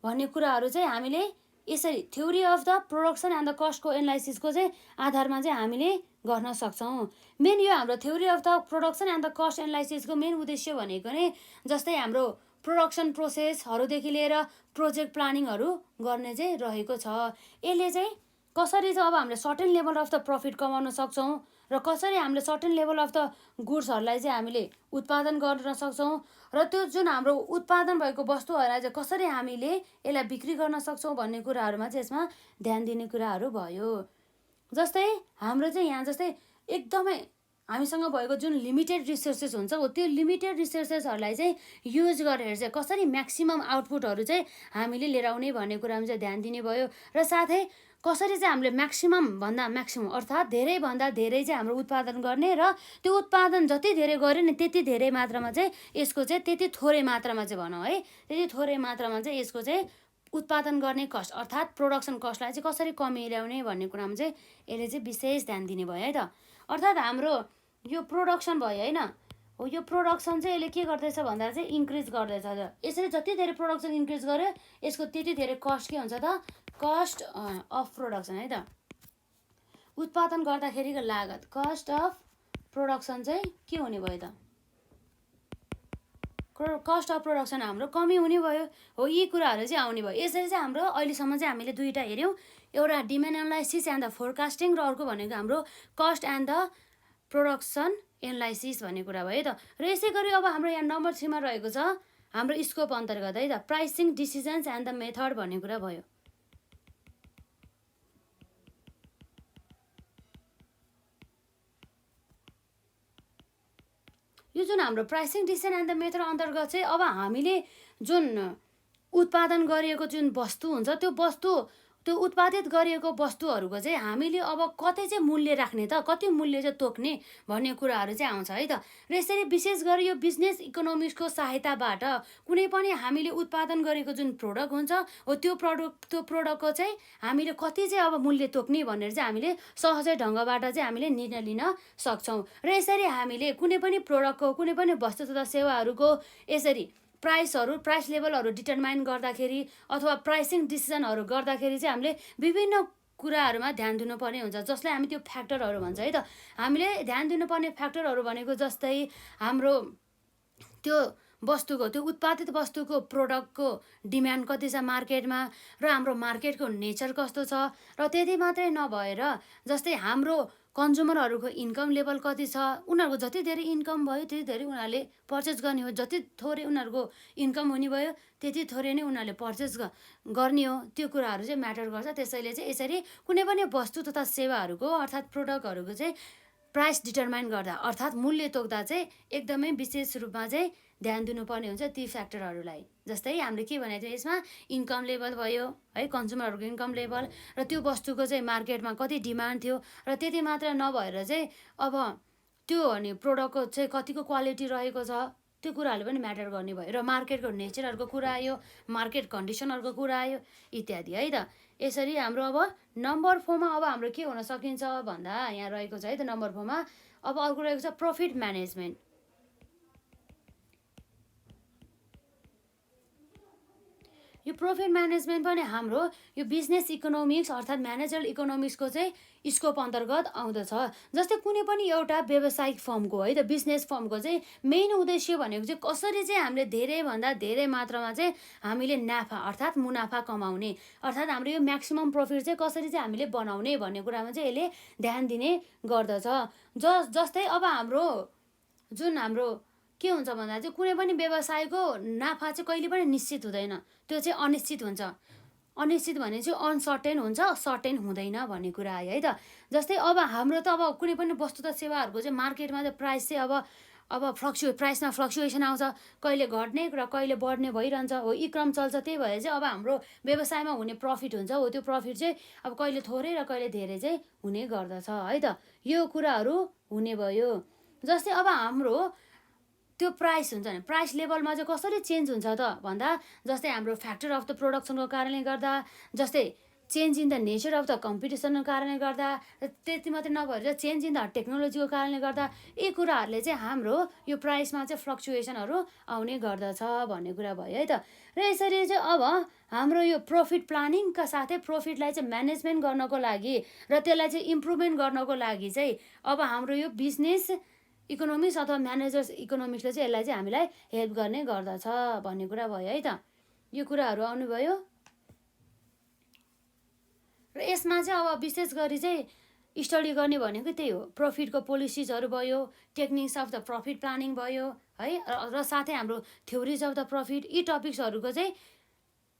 भन्ने कुराहरू चाहिँ हामीले यसरी theory of the production and the कस्टको एनालाइसिसको चाहिँ आधारमा चाहिँ हामीले गर्न सक्छौँ। मेन यो हाम्रो theory of the production and the cost एनालाइसिसको मेन उद्देश्य भनेको नै जस्तै हाम्रो प्रोडक्सन प्रोसेसहरूदेखि लिएर प्रोजेक्ट प्लानिङहरू गर्ने चाहिँ रहेको छ। यसले चाहिँ कसरी चाहिँ अब हामीले certain level of the profit कमाउन सक्छौँ र कसरी हामीले सर्टेन लेभल अफ द गुड्सहरूलाई चाहिँ हामीले उत्पादन गर्न सक्छौँ र त्यो जुन हाम्रो उत्पादन भएको वस्तुहरूलाई चाहिँ कसरी हामीले यसलाई बिक्री गर्न सक्छौँ भन्ने कुराहरूमा चाहिँ यसमा ध्यान दिने कुराहरू भयो। जस्तै हाम्रो चाहिँ यहाँ जस्तै एकदमै हामीसँग भएको जुन लिमिटेड रिसोर्सेस हुन्छ हो, त्यो लिमिटेड रिसोर्सेसहरूलाई चाहिँ युज गरेर चाहिँ कसरी म्याक्सिमम आउटपुटहरू चाहिँ हामीले लिएर आउने भन्ने कुरामा चाहिँ ध्यान दिने भयो। र साथै कसरी चाहिँ हामीले म्याक्सिमम अर्थात् धेरैभन्दा धेरै चाहिँ हाम्रो उत्पादन गर्ने र त्यो उत्पादन जति धेरै गऱ्यो नि त्यति धेरै मात्रामा चाहिँ यसको चाहिँ त्यति थोरै मात्रामा चाहिँ भनौँ है, त्यति थोरै मात्रामा चाहिँ यसको चाहिँ उत्पादन गर्ने कस्ट अर्थात् प्रोडक्सन कस्टलाई चाहिँ कसरी कमी ल्याउने भन्ने कुरामा चाहिँ यसले चाहिँ विशेष ध्यान दिने भयो है त। अर्थात् हाम्रो यो प्रोडक्सन भयो होइन हो, यो प्रोडक्सन चाहिँ यसले के गर्दैछ भन्दा चाहिँ इन्क्रिज गर्दैछ। यसरी जति धेरै प्रोडक्सन इन्क्रिज गर्यो यसको त्यति धेरै कस्ट के हुन्छ त, कस्ट अफ प्रोडक्सन है त। उत्पादन गर्दाखेरिको लागत कस्ट अफ प्रोडक्सन चाहिँ के हुने भयो त, कस्ट अफ प्रोडक्सन हाम्रो कमी हुने भयो हो। यी कुराहरू चाहिँ आउने भयो। यसरी चाहिँ हाम्रो अहिलेसम्म चाहिँ हामीले दुईवटा हेऱ्यौँ, एउटा demand analysis and the forecasting र अर्को भनेको हाम्रो cost and the production analysis भन्ने कुरा भयो त। र यसै गरी अब हाम्रो यहाँ नम्बर 3 मा रहेको छ हाम्रो स्कोप अन्तर्गत है त pricing decisions and the method भन्ने कुरा भयो। यो जुन हाम्रो pricing decision and the method अन्तर्गत चाहिँ अब हामीले जुन उत्पादन गरिएको जुन वस्तु हुन्छ त्यो उत्पादित गरिएको वस्तुहरूको चाहिँ हामीले अब कतै चाहिँ मूल्य राख्ने त, कति मूल्य चाहिँ तोक्ने भन्ने कुराहरू चाहिँ आउँछ है त। र यसरी विशेष गरी यो बिजनेस इकोनोमिक्सको सहायताबाट कुनै पनि हामीले उत्पादन गरेको जुन प्रोडक्ट हुन्छ हो त्यो प्रोडक्टको चाहिँ हामीले कति चाहिँ अब मूल्य तोक्ने भनेर चाहिँ हामीले सहजै ढङ्गबाट चाहिँ हामीले निर्णय लिन सक्छौँ। र यसरी हामीले कुनै पनि प्रोडक्टको कुनै पनि वस्तु तथा सेवाहरूको यसरी प्राइस लेभलहरू डिटरमाइन गर्दाखेरि अथवा प्राइसिङ डिसिजनहरू गर्दाखेरि चाहिँ हामीले विभिन्न कुराहरूमा ध्यान दिनुपर्ने हुन्छ, जसलाई हामी त्यो फ्याक्टरहरू भन्छ है त। हामीले ध्यान दिनुपर्ने फ्याक्टरहरू भनेको जस्तै हाम्रो त्यो वस्तुको त्यो उत्पादित वस्तुको प्रोडक्टको डिमान्ड कति छ मार्केटमा र हाम्रो मार्केटको नेचर कस्तो छ। र त्यति मात्रै नभएर जस्तै हाम्रो कन्ज्युमरहरूको इन्कम लेभल कति छ, उनीहरूको जति धेरै इन्कम भयो त्यति धेरै उनीहरूले पर्चेस गर्ने हो, जति थोरै उनीहरूको इन्कम हुने भयो त्यति थोरै नै उनीहरूले पर्चेस गर्ने हो। त्यो कुराहरू चाहिँ म्याटर गर्छ। त्यसैले चाहिँ यसरी कुनै पनि वस्तु तथा सेवाहरूको अर्थात् प्रोडक्टहरूको चाहिँ प्राइस डिटरमाइन गर्दा अर्थात् मूल्य तोक्दा चाहिँ एकदमै विशेष रूपमा चाहिँ ध्यान दिनुपर्ने हुन्छ ती फ्याक्टरहरूलाई। जस्तै हामीले के भनेको थियो यसमा इन्कम लेभल भयो है, कन्ज्युमरहरूको इन्कम लेभल र त्यो वस्तुको चाहिँ मार्केटमा कति डिमान्ड थियो र त्यति मात्र नभएर चाहिँ अब त्यो अनि प्रोडक्टको चाहिँ कतिको क्वालिटी रहेको छ त्यो कुराहरूले पनि म्याटर गर्ने भयो। र मार्केटको नेचरहरूको कुरा आयो, मार्केट कन्डिसनहरूको कुरा आयो इत्यादि है त। यसरी हाम्रो अब नम्बर 4 मा अब हाम्रो के हुन सकिन्छ भन्दा यहाँ रहेको छ है त नम्बर 4 मा अब अर्को रहेको छ प्रफिट म्यानेजमेन्ट। यो प्रोफिट म्यानेजमेन्ट पनि हाम्रो यो बिजनेस इकोनोमिक्स अर्थात् म्यानेजरल इकोनोमिक्सको चाहिँ स्कोप अन्तर्गत आउँदछ। जस्तै कुनै पनि एउटा व्यावसायिक फर्मको है त बिजनेस फर्मको चाहिँ मेन उद्देश्य भनेको चाहिँ कसरी चाहिँ हामीले धेरैभन्दा धेरै मात्रामा चाहिँ हामीले नाफा अर्थात् मुनाफा कमाउने अर्थात् हाम्रो यो म्याक्सिमम प्रफिट चाहिँ कसरी चाहिँ हामीले बनाउने भन्ने कुरामा चाहिँ यसले ध्यान दिने गर्दछ। जस्तै अब हाम्रो जुन हाम्रो के हुन्छ भन्दा चाहिँ कुनै पनि व्यवसायको नाफा चाहिँ कहिले पनि निश्चित हुँदैन, त्यो चाहिँ अनिश्चित हुन्छ। अनिश्चित भने चाहिँ अनसर्टेन हुन्छ, सर्टेन हुँदैन भन्ने कुरा आयो है त। जस्तै अब हाम्रो त अब कुनै पनि वस्तु त सेवाहरूको चाहिँ मार्केटमा चाहिँ प्राइस चाहिँ अब प्राइसमा फ्लक्चुएसन आउँछ, कहिले घट्ने र कहिले बढ्ने भइरहन्छ हो, यी क्रम चल्छ। त्यही भएर चाहिँ अब हाम्रो व्यवसायमा हुने प्रफिट हुन्छ हो, त्यो प्रफिट चाहिँ अब कहिले थोरै र कहिले धेरै चाहिँ हुने गर्दछ है त। यो कुराहरू हुने भयो। जस्तै अब हाम्रो त्यो प्राइस हुन्छ नि, प्राइस लेभलमा चाहिँ कसरी चेन्ज हुन्छ त भन्दा जस्तै हाम्रो फ्याक्टर अफ द प्रोडक्सनको कारणले गर्दा, जस्तै change in the nature of the कम्पिटिसनको कारणले गर्दा, त्यति मात्रै नभएर चेन्ज इन द टेक्नोलोजीको कारणले गर्दा यी कुराहरूले चाहिँ हाम्रो यो प्राइसमा चाहिँ फ्लक्चुएसनहरू आउने गर्दछ भन्ने कुरा भयो है त। र यसरी चाहिँ अब हाम्रो यो प्रफिट प्लानिङका साथै प्रफिटलाई चाहिँ म्यानेजमेन्ट गर्नको लागि र त्यसलाई चाहिँ इम्प्रुभमेन्ट गर्नको लागि चाहिँ अब हाम्रो यो बिजनेस इकोनोमिक्स अथवा म्यानेजर्स इकोनोमिक्सले चाहिँ यसलाई चाहिँ हामीलाई हेल्प गर्ने गर्दछ भन्ने कुरा भयो है त। यो कुराहरू आउनुभयो। र यसमा चाहिँ अब विशेष गरी चाहिँ स्टडी गर्ने भनेको त्यही हो, प्रफिटको पोलिसिजहरू भयो, techniques of the profit planning भयो है, र साथै हाम्रो थ्योरिज अफ द प्रफिट, यी टपिक्सहरूको चाहिँ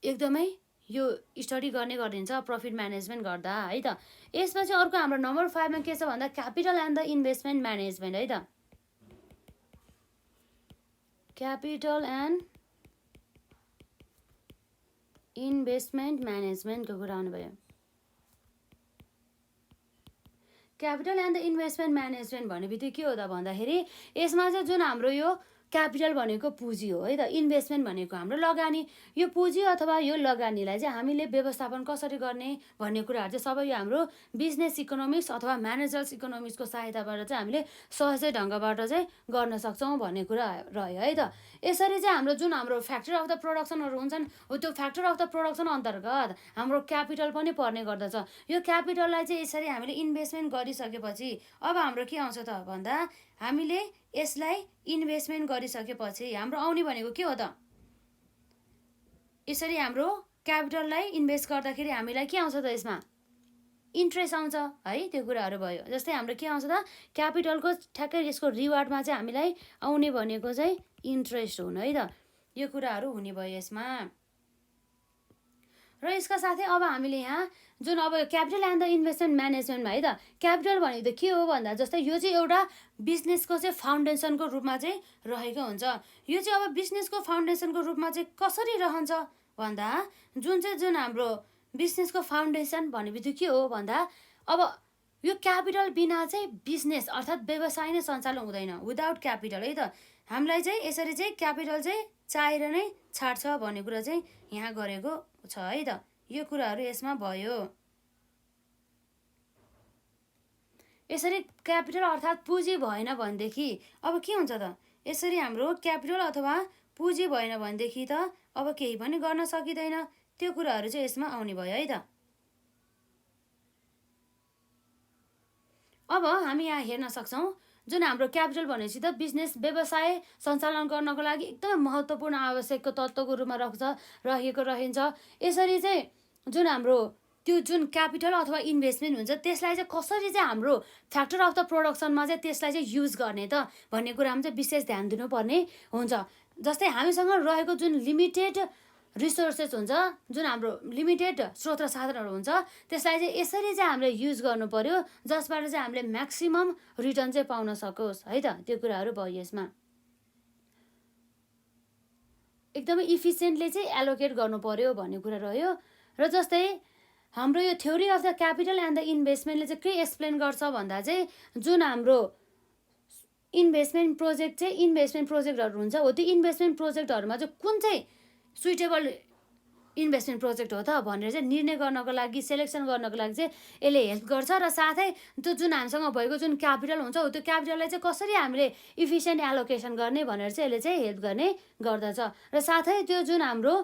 एकदमै यो स्टडी गर्ने गरिन्छ प्रफिट म्यानेजमेन्ट गर्दा है त। यसमा चाहिँ अर्को हाम्रो नम्बर 5 मा के छ भन्दा capital and the investment management है त। क्यापिटल एन्ड इन्भेस्टमेन्ट म्यानेजमेन्टको कुरा आउनुभयो। Capital and the investment management भन्ने बित्तिकै के हो त भन्दाखेरि यसमा चाहिँ जुन हाम्रो यो क्यापिटल भनेको पुँजी हो है त, इन्भेस्टमेन्ट भनेको हाम्रो लगानी, यो पुँजी अथवा यो लगानीलाई चाहिँ हामीले व्यवस्थापन कसरी गर्ने भन्ने कुराहरू चाहिँ सबै यो हाम्रो बिजनेस इकोनोमिक्स अथवा म्यानेजर्स इकोनोमिक्सको सहायताबाट चाहिँ हामीले सहजै ढङ्गबाट चाहिँ गर्न सक्छौँ भन्ने कुरा रह्यो है त। यसरी चाहिँ हाम्रो जुन हाम्रो फ्याक्टर अफ द प्रोडक्सनहरू हुन्छन् हो, त्यो फ्याक्टर अफ द प्रोडक्सन अन्तर्गत हाम्रो क्यापिटल पनि पर्ने गर्दछ। यो क्यापिटललाई चाहिँ यसरी हामीले इन्भेस्टमेन्ट गरिसकेपछि अब हाम्रो के आउँछ त भन्दा हामीले यसलाई इन्भेस्टमेन्ट गरिसकेपछि हाम्रो आउने भनेको के हो त, यसरी हाम्रो क्यापिटललाई इन्भेस्ट गर्दाखेरि हामीलाई के आउँछ त, यसमा इन्ट्रेस्ट आउँछ है, त्यो कुराहरू भयो। जस्तै हाम्रो के आउँछ त, क्यापिटलको ठ्याक्कै यसको रिवार्डमा चाहिँ हामीलाई आउने भनेको चाहिँ इन्ट्रेस्ट हुनु है त, यो कुराहरू हुने भयो यसमा। र यसका साथै अब हामीले यहाँ जुन अब क्यापिटल एन्ड द इन्भेस्टमेन्ट म्यानेजमेन्टमा है त, क्यापिटल भनेको त के हो भन्दा जस्तै यो चाहिँ एउटा बिजनेसको चाहिँ फाउन्डेसनको रूपमा चाहिँ रहेको हुन्छ। यो चाहिँ अब बिजनेसको फाउन्डेसनको रूपमा चाहिँ कसरी रहन्छ भन्दा जुन हाम्रो बिजनेसको फाउन्डेसन भन्ने बित्तिकै के हो भन्दा अब यो क्यापिटल बिना चाहिँ बिजनेस अर्थात् व्यवसाय नै सञ्चालन हुँदैन विदाउट क्यापिटल है त। हामीलाई चाहिँ यसरी चाहिँ क्यापिटल चाहिँ चाहिएर नै छाड्छ भन्ने कुरा चाहिँ यहाँ गरेको छ है त। यो कुराहरू यसमा भयो। यसरी क्यापिटल अर्थात् पुँजी भएन भनेदेखि अब के हुन्छ त, यसरी हाम्रो क्यापिटल अथवा पुँजी भएन भनेदेखि त अब केही पनि गर्न सकिँदैन, त्यो कुराहरू चाहिँ यसमा आउने भयो है त। अब हामी यहाँ हेर्न सक्छौँ जुन हाम्रो क्यापिटल भनेपछि त बिजनेस व्यवसाय सञ्चालन गर्नको लागि एकदमै महत्त्वपूर्ण आवश्यकको तत्त्वको रूपमा रहेको रहन्छ। यसरी चाहिँ जुन हाम्रो त्यो जुन क्यापिटल अथवा इन्भेस्टमेन्ट हुन्छ त्यसलाई चाहिँ कसरी चाहिँ हाम्रो फ्याक्टर अफ द प्रोडक्सनमा चाहिँ त्यसलाई चाहिँ युज गर्ने त भन्ने कुरामा चाहिँ विशेष ध्यान दिनुपर्ने हुन्छ। जस्तै हामीसँग रहेको जुन लिमिटेड रिसोर्सेस हुन्छ, जुन हाम्रो लिमिटेड स्रोत र साधनहरू हुन्छ, त्यसलाई चाहिँ यसरी चाहिँ हामीले युज गर्नु पर्यो जसबाट चाहिँ हामीले म्याक्सिमम रिटर्न चाहिँ पाउन सकोस् है त, त्यो कुराहरू भयो यसमा। एकदमै इफिसियन्टली चाहिँ एलोकेट गर्नु पर्यो भन्ने कुरा रह्यो। र जस्तै हाम्रो यो theory of the capital and the इन्भेस्टमेन्टले चाहिँ के एक्सप्लेन गर्छ भन्दा चाहिँ जुन हाम्रो इन्भेस्टमेन्ट प्रोजेक्टहरू हुन्छ हो, त्यो इन्भेस्टमेन्ट प्रोजेक्टहरूमा चाहिँ कुन चाहिँ सुइटेबल इन्भेस्टमेन्ट प्रोजेक्ट हो त भनेर चाहिँ निर्णय गर्नको लागि, सेलेक्सन गर्नको लागि चाहिँ यसले हेल्प गर्छ। र साथै त्यो जुन हामीसँग भएको जुन क्यापिटल हुन्छ हो, त्यो क्यापिटललाई चाहिँ कसरी हामीले इफिसियन्ट एलोकेसन गर्ने भनेर चाहिँ यसले चाहिँ हेल्प गर्ने गर्दछ। र साथै त्यो जुन हाम्रो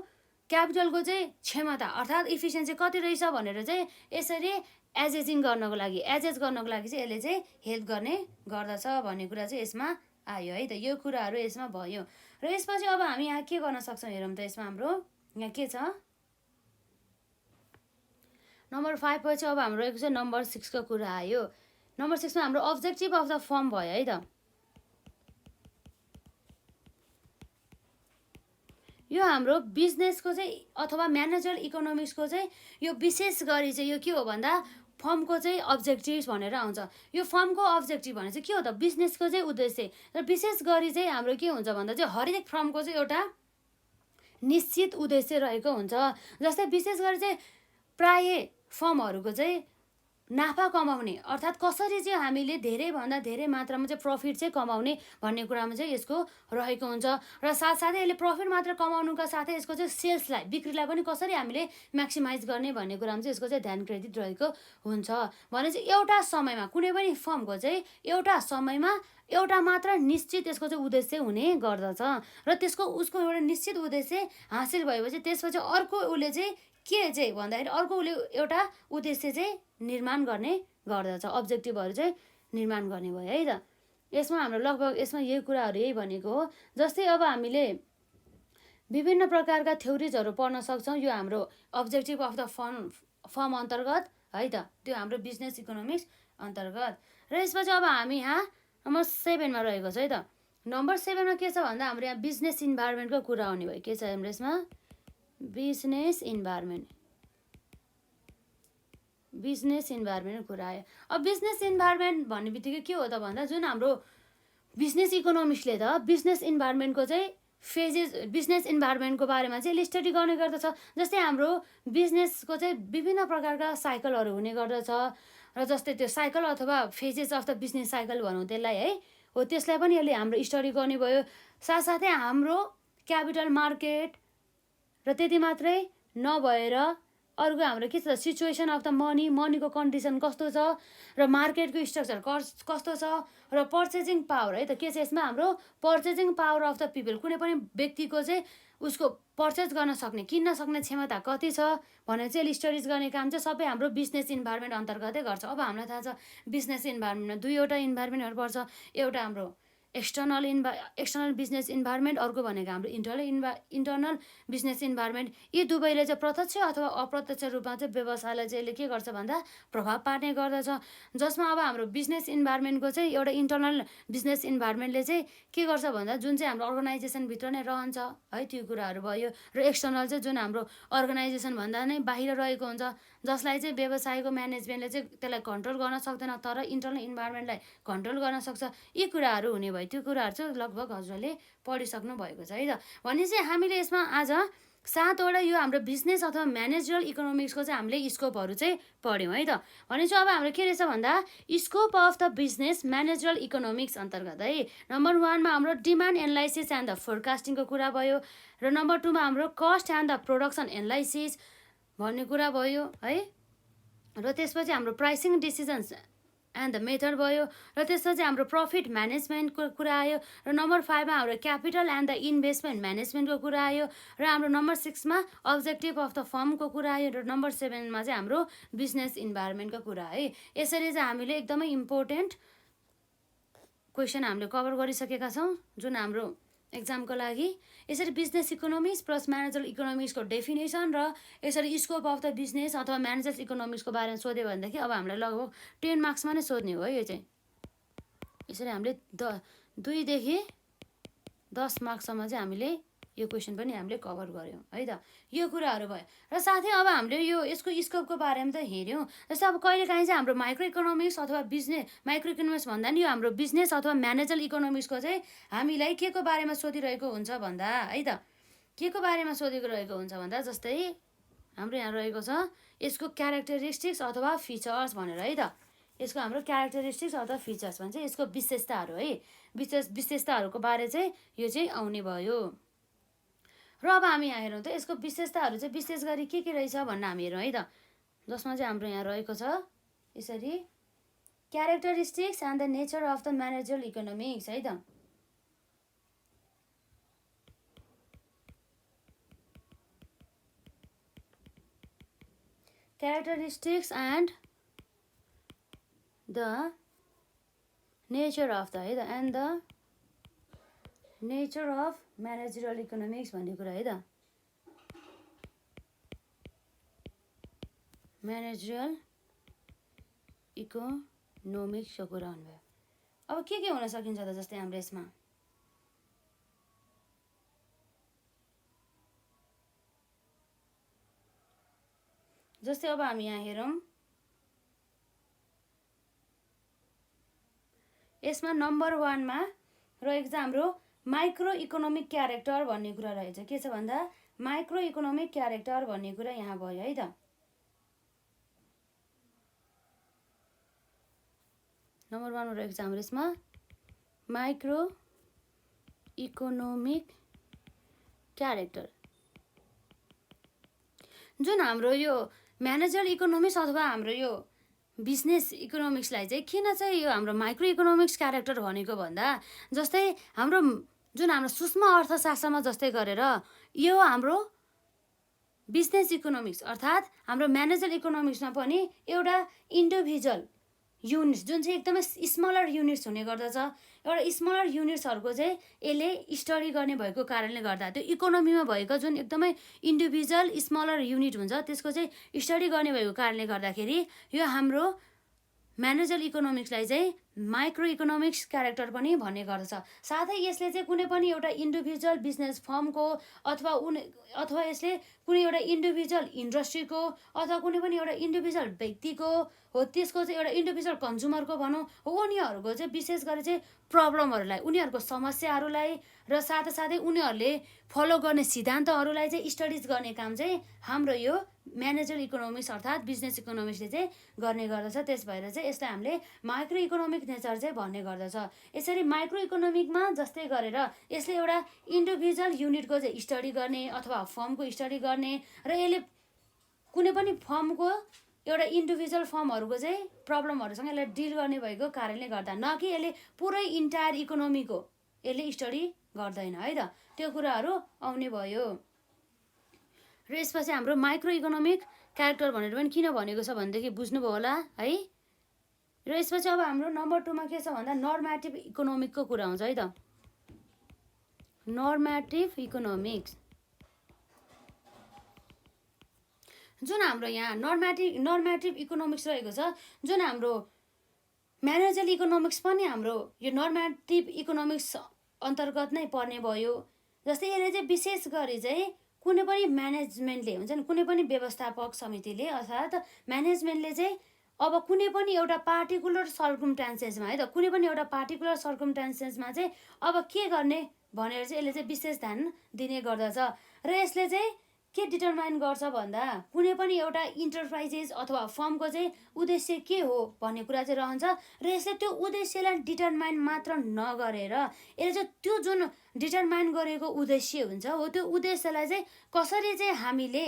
क्यापिटलको चाहिँ क्षमता अर्थात् इफिसियन्सी कति रहेछ भनेर चाहिँ यसरी एजेजिङ गर्नको लागि चाहिँ यसले चाहिँ हेल्प गर्ने गर्दछ भन्ने कुरा चाहिँ यसमा आयो है त। यो कुराहरू यसमा भयो र यसपछि अब हामी यहाँ के गर्न सक्छौँ हेरौँ त। यसमा हाम्रो यहाँ के छ नम्बर 5 पछि अब हाम्रो रहेको छ नम्बर 6 को कुरा आयो। नम्बर 6 मा हाम्रो अब्जेक्टिभ अफ द फर्म भयो है त। यो हाम्रो बिजनेसको चाहिँ अथवा म्यानेजर इकोनोमिक्सको चाहिँ यो विशेष गरी चाहिँ यो के हो भन्दा फर्मको चाहिँ अब्जेक्टिभ भनेर आउँछ। यो फर्मको अब्जेक्टिभ भने चाहिँ के हो त बिजनेसको चाहिँ उद्देश्य र विशेष गरी चाहिँ हाम्रो के हुन्छ भन्दा चाहिँ हरेक फर्मको चाहिँ एउटा निश्चित उद्देश्य रहेको हुन्छ। जस्तै विशेष गरी चाहिँ प्राय फर्महरूको चाहिँ नाफा कमाउने अर्थात् कसरी चाहिँ हामीले धेरैभन्दा धेरै मात्रामा चाहिँ प्रफिट चाहिँ कमाउने भन्ने कुरामा चाहिँ यसको रहेको हुन्छ र साथसाथै यसले प्रफिट मात्र कमाउनुका साथै यसको चाहिँ सेल्सलाई बिक्रीलाई पनि कसरी हामीले म्याक्सिमाइज गर्ने भन्ने कुरामा चाहिँ यसको चाहिँ ध्यान केन्द्रित रहेको हुन्छ। भने चाहिँ एउटा समयमा कुनै पनि फर्मको चाहिँ एउटा समयमा एउटा मात्र निश्चित यसको चाहिँ उद्देश्य हुने गर्दछ र त्यसको उसको एउटा निश्चित उद्देश्य हासिल भएपछि त्यसपछि अर्को उसले चाहिँ के चाहिँ भन्दाखेरि अर्को उसले एउटा उद्देश्य चाहिँ निर्माण गर्ने गर्दछ। अब्जेक्टिभहरू चाहिँ निर्माण गर्ने भयो है त। यसमा हाम्रो लगभग यसमा यही कुराहरू यही भनेको हो। जस्तै अब हामीले विभिन्न प्रकारका थ्योरिजहरू पढ्न सक्छौँ यो हाम्रो अब्जेक्टिभ अफ द फर्म अन्तर्गत है त, त्यो हाम्रो बिजनेस इकोनोमिक्स अन्तर्गत। र यसपछि अब हामी यहाँ नम्बर 7 मा रहेको छ है त। नम्बर 7 मा के छ भन्दा हाम्रो यहाँ बिजनेस इन्भाइरोमेन्टको कुरा आउने भयो। के छ हाम्रो यसमा बिजनेस इन्भाइरोमेन्टको कुरा आयो। अब बिजनेस इन्भाइरोमेन्ट भन्ने बित्तिकै के हो त भन्दा जुन हाम्रो बिजनेस इकोनोमिक्सले त बिजनेस इन्भाइरोमेन्टको चाहिँ फेजेस बिजनेस इन्भाइरोमेन्टको बारेमा चाहिँ यसले स्टडी गर्ने गर्दछ। जस्तै हाम्रो बिजनेसको चाहिँ विभिन्न प्रकारका साइकलहरू हुने गर्दछ र जस्तै त्यो साइकल अथवा phases of the business cycle भनौँ त्यसलाई है, हो त्यसलाई पनि यसले हाम्रो स्टडी गर्ने भयो। साथसाथै हाम्रो क्यापिटल मार्केट र त्यति मात्रै नभएर अर्को हाम्रो के छ सिचुएसन अफ द मनीको कन्डिसन कस्तो छ र मार्केटको स्ट्रक्चर कस्तो छ र पर्चेजिङ पावर है त। के छ यसमा हाम्रो purchasing power of the people कुनै पनि व्यक्तिको चाहिँ उसको पर्चेज गर्न सक्ने किन्न सक्ने क्षमता कति छ भनेर चाहिँ यसले स्टडिज गर्ने काम चाहिँ सबै हाम्रो बिजनेस इन्भाइरोमेन्ट अन्तर्गतै गर्छ। अब हामीलाई थाहा छ बिजनेस इन्भाइरोमेन्टमा दुईवटा इन्भाइरोमेन्टहरू पर्छ। एउटा हाम्रो एक्सटर्नल बिजनेस इन्भाइरोमेन्ट, अर्को भनेको हाम्रो इन्टर्नल बिजनेस इन्भाइरोमेन्ट। यी दुवैले चाहिँ प्रत्यक्ष अथवा अप्रत्यक्ष रूपमा चाहिँ व्यवसायलाई चाहिँ यसले के गर्छ भन्दा प्रभाव पार्ने गर्दछ। जसमा अब हाम्रो बिजनेस इन्भाइरोमेन्टको चाहिँ एउटा इन्टर्नल बिजनेस इन्भाइरोमेन्टले चाहिँ के गर्छ भन्दा जुन चाहिँ हाम्रो अर्गनाइजेसनभित्र नै रहन्छ है त्यो कुराहरू भयो। र एक्सटर्नल चाहिँ जुन हाम्रो अर्गनाइजेसन भन्दा नै बाहिर रहेको हुन्छ जसलाई चाहिँ व्यवसायको म्यानेजमेन्टले चाहिँ त्यसलाई कन्ट्रोल गर्न सक्दैन तर इन्टर्नल इन्भाइरोमेन्टलाई कन्ट्रोल गर्न सक्छ। यी कुराहरू हुने भयो। त्यो कुराहरू चाहिँ लगभग हजुरले पढिसक्नु भएको छ है त। भने चाहिँ हामीले यसमा आज 7वटा यो हाम्रो बिजनेस अथवा म्यानेजरल इकोनोमिक्सको चाहिँ हामीले स्कोपहरू चाहिँ पढ्यौँ है त। भने चाहिँ अब हाम्रो के रहेछ भन्दा scope of the business managerial economics अन्तर्गत है नम्बर 1 मा हाम्रो डिमान्ड एनालाइसिस एन्ड द फोरकास्टिङको कुरा भयो र नम्बर 2 मा हाम्रो cost and the production analysis भन्ने कुरा भयो है र त्यसपछि हाम्रो pricing decisions and the method भयो र त्यसपछि हाम्रो प्रफिट म्यानेजमेन्टको कुरा आयो र नम्बर 5 मा हाम्रो क्यापिटल एन्ड द इन्भेस्टमेन्ट म्यानेजमेन्टको कुरा आयो र हाम्रो नम्बर 6 मा अब्जेक्टिभ अफ द फर्मको कुरा आयो र नम्बर 7 मा चाहिँ हाम्रो बिजनेस इन्भाइरोमेन्टको कुरा है। यसरी चाहिँ हामीले एकदमै इम्पोर्टेन्ट क्वेसन हामीले कभर गरिसकेका छौँ जुन हाम्रो एक्जामको लागि। यसरी बिजनेस इकोनोमिक्स प्लस म्यानेजरल इकोनोमिक्सको डेफिनेसन र यसरी स्कोप अफ द बिजनेस अथवा म्यानेजर इकोनोमिक्सको बारेमा सोध्यो भनेदेखि अब हामीलाई लगभग 10 मार्क्समा नै सोध्ने हो यो चाहिँ। यसरी हामीले 2 देखि 10 मार्क्ससम्म चाहिँ हामीले यो क्वेसन पनि हामीले कभर गऱ्यौँ है त। यो कुराहरू भयो र साथै अब हामीले यो यसको स्कोपको बारेमा त हेऱ्यौँ। जस्तै अब कहिलेकाहीँ चाहिँ हाम्रो माइक्रो इकोनोमिक्स अथवा माइक्रो इकोनोमिक्स भन्दा नि यो हाम्रो बिजनेस अथवा म्यानेजरल इकोनोमिक्सको चाहिँ हामीलाई के को बारेमा सोधिरहेको हुन्छ भन्दा है त के को बारेमा सोधेको रहेको हुन्छ भन्दा जस्तै हाम्रो यहाँ रहेको छ यसको क्यारेक्टरिस्टिक्स अथवा फिचर्स भनेर है त। यसको हाम्रो क्यारेक्टरिस्टिक्स अथवा फिचर्स भन्छ यसको विशेषताहरू है विशेषताहरूको बारे चाहिँ यो चाहिँ आउने भयो। र अब हामी यहाँ हेरौँ त यसको विशेषताहरू चाहिँ विशेष गरी के रहेछ भन्न हामी हेरौँ है त। जसमा चाहिँ हाम्रो यहाँ रहेको छ यसरी characteristics and the nature of the managerial economics है त। Characteristics and the nature of the है त and the nature of managerial economics भन्ने कुरा है त म्यानेजरल इकोनोमिक्सको कुरा हुनुभयो। अब के हुन सकिन्छ त जस्तै हाम्रो यसमा जस्तै अब हामी यहाँ हेरौँ यसमा नम्बर 1 मा रहेको छ हाम्रो माइक्रो इकोनोमिक क्यारेक्टर भन्ने कुरा रहेछ। के छ भन्दा माइक्रो इकोनोमिक क्यारेक्टर भन्ने कुरा यहाँ भयो है त। नम्बर 1 मा रहेको छ हाम्रो यसमा माइक्रो इकोनोमिक क्यारेक्टर जुन हाम्रो यो म्यानेजरल इकोनोमिक्स अथवा हाम्रो यो बिजनेस इकोनोमिक्सलाई चाहिँ किन चाहिँ यो हाम्रो माइक्रो इकोनोमिक्स क्यारेक्टर भनेको भन्दा जस्तै हाम्रो जुन हाम्रो सूक्ष्म अर्थशास्त्रमा जस्तै गरेर यो हाम्रो बिजनेस इकोनोमिक्स अर्थात् हाम्रो म्यानेजरल इकोनोमिक्समा पनि एउटा इन्डिभिजुअल युनिट्स जुन चाहिँ एकदमै स्मलर युनिट्स हुने गर्दछ एउटा स्मलर युनिट्सहरूको चाहिँ यसले स्टडी गर्ने भएको कारणले गर्दा त्यो इकोनोमीमा भएको जुन एकदमै इन्डिभिजुअल स्मलर युनिट हुन्छ त्यसको चाहिँ स्टडी गर्ने भएको कारणले गर्दाखेरि यो हाम्रो म्यानेजरल इकोनोमिक्सलाई चाहिँ माइक्रो इकोनोमिक्स क्यारेक्टर पनि भन्ने गर्दछ। साथै यसले चाहिँ कुनै पनि एउटा इन्डिभिजुअल बिजनेस फर्मको अथवा यसले कुनै एउटा इन्डिभिजुअल इन्डस्ट्रीको अथवा कुनै पनि एउटा इन्डिभिजुअल व्यक्तिको हो त्यसको चाहिँ एउटा इन्डिभिजुअल कन्ज्युमरको भनौँ हो उनीहरूको चाहिँ विशेष गरी चाहिँ प्रब्लमहरूलाई उनीहरूको समस्याहरूलाई र साथसाथै उनीहरूले फलो गर्ने सिद्धान्तहरूलाई चाहिँ स्टडिज गर्ने काम चाहिँ हाम्रो यो म्यानेजरल इकोनोमिक्स अर्थात् बिजनेस इकोनोमिक्सले चाहिँ गर्ने गर्दछ। त्यस भएर चाहिँ यसलाई हामीले माइक्रो इकोनोमिक नेचर चाहिँ भन्ने गर्दछ। यसरी माइक्रो इकोनोमिकमा जस्तै गरेर यसले एउटा इन्डिभिजुअल युनिटको चाहिँ स्टडी गर्ने अथवा फर्मको स्टडी गर्ने र यसले कुनै पनि फर्मको एउटा इन्डिभिजुअल फर्महरूको चाहिँ प्रब्लमहरूसँग यसलाई डिल गर्ने भएको कारणले गर्दा न कि यसले पुरै इन्टायर इकोनोमीको यसले स्टडी गर्दैन है त। त्यो कुराहरू आउने भयो। र यसपछि हाम्रो माइक्रो इकोनोमिक क्यारेक्टर भनेर पनि किन भनेको छ भनेदेखि बुझ्नुभयो होला है। र यसपछि अब हाम्रो नम्बर 2 मा के छ भन्दा नर्मेटिभ इकोनोमिकको कुरा हुन्छ है त। नर्मेटिभ इकोनोमिक्स जुन हाम्रो यहाँ नर्मेटिभ इकोनोमिक्स रहेको छ जुन हाम्रो म्यानेजरल इकोनोमिक्स पनि हाम्रो यो नर्मेटिभ इकोनोमिक्स अन्तर्गत नै पर्ने भयो। जस्तै यसले चाहिँ विशेष गरी चाहिँ कुनै पनि म्यानेजमेन्टले हुन्छ नि कुनै पनि व्यवस्थापक समितिले अर्थात् म्यानेजमेन्टले चाहिँ अब कुनै पनि एउटा पार्टिकुलर सर्कमस्टान्सेसमा है त कुनै पनि एउटा पार्टिकुलर सर्कमस्टान्सेसमा चाहिँ अब के गर्ने भनेर चाहिँ यसले चाहिँ विशेष ध्यान दिने गर्दछ। र यसले चाहिँ के डिटरमाइन गर्छ भन्दा कुनै पनि एउटा इन्टरप्राइजेस अथवा फर्मको चाहिँ उद्देश्य के हो भन्ने कुरा चाहिँ रहन्छ। र यसले त्यो उद्देश्यलाई डिटरमाइन मात्र नगरेर यसले चाहिँ त्यो जुन डिटरमाइन गरेको उद्देश्य हुन्छ हो त्यो उद्देश्यलाई चाहिँ कसरी चाहिँ हामीले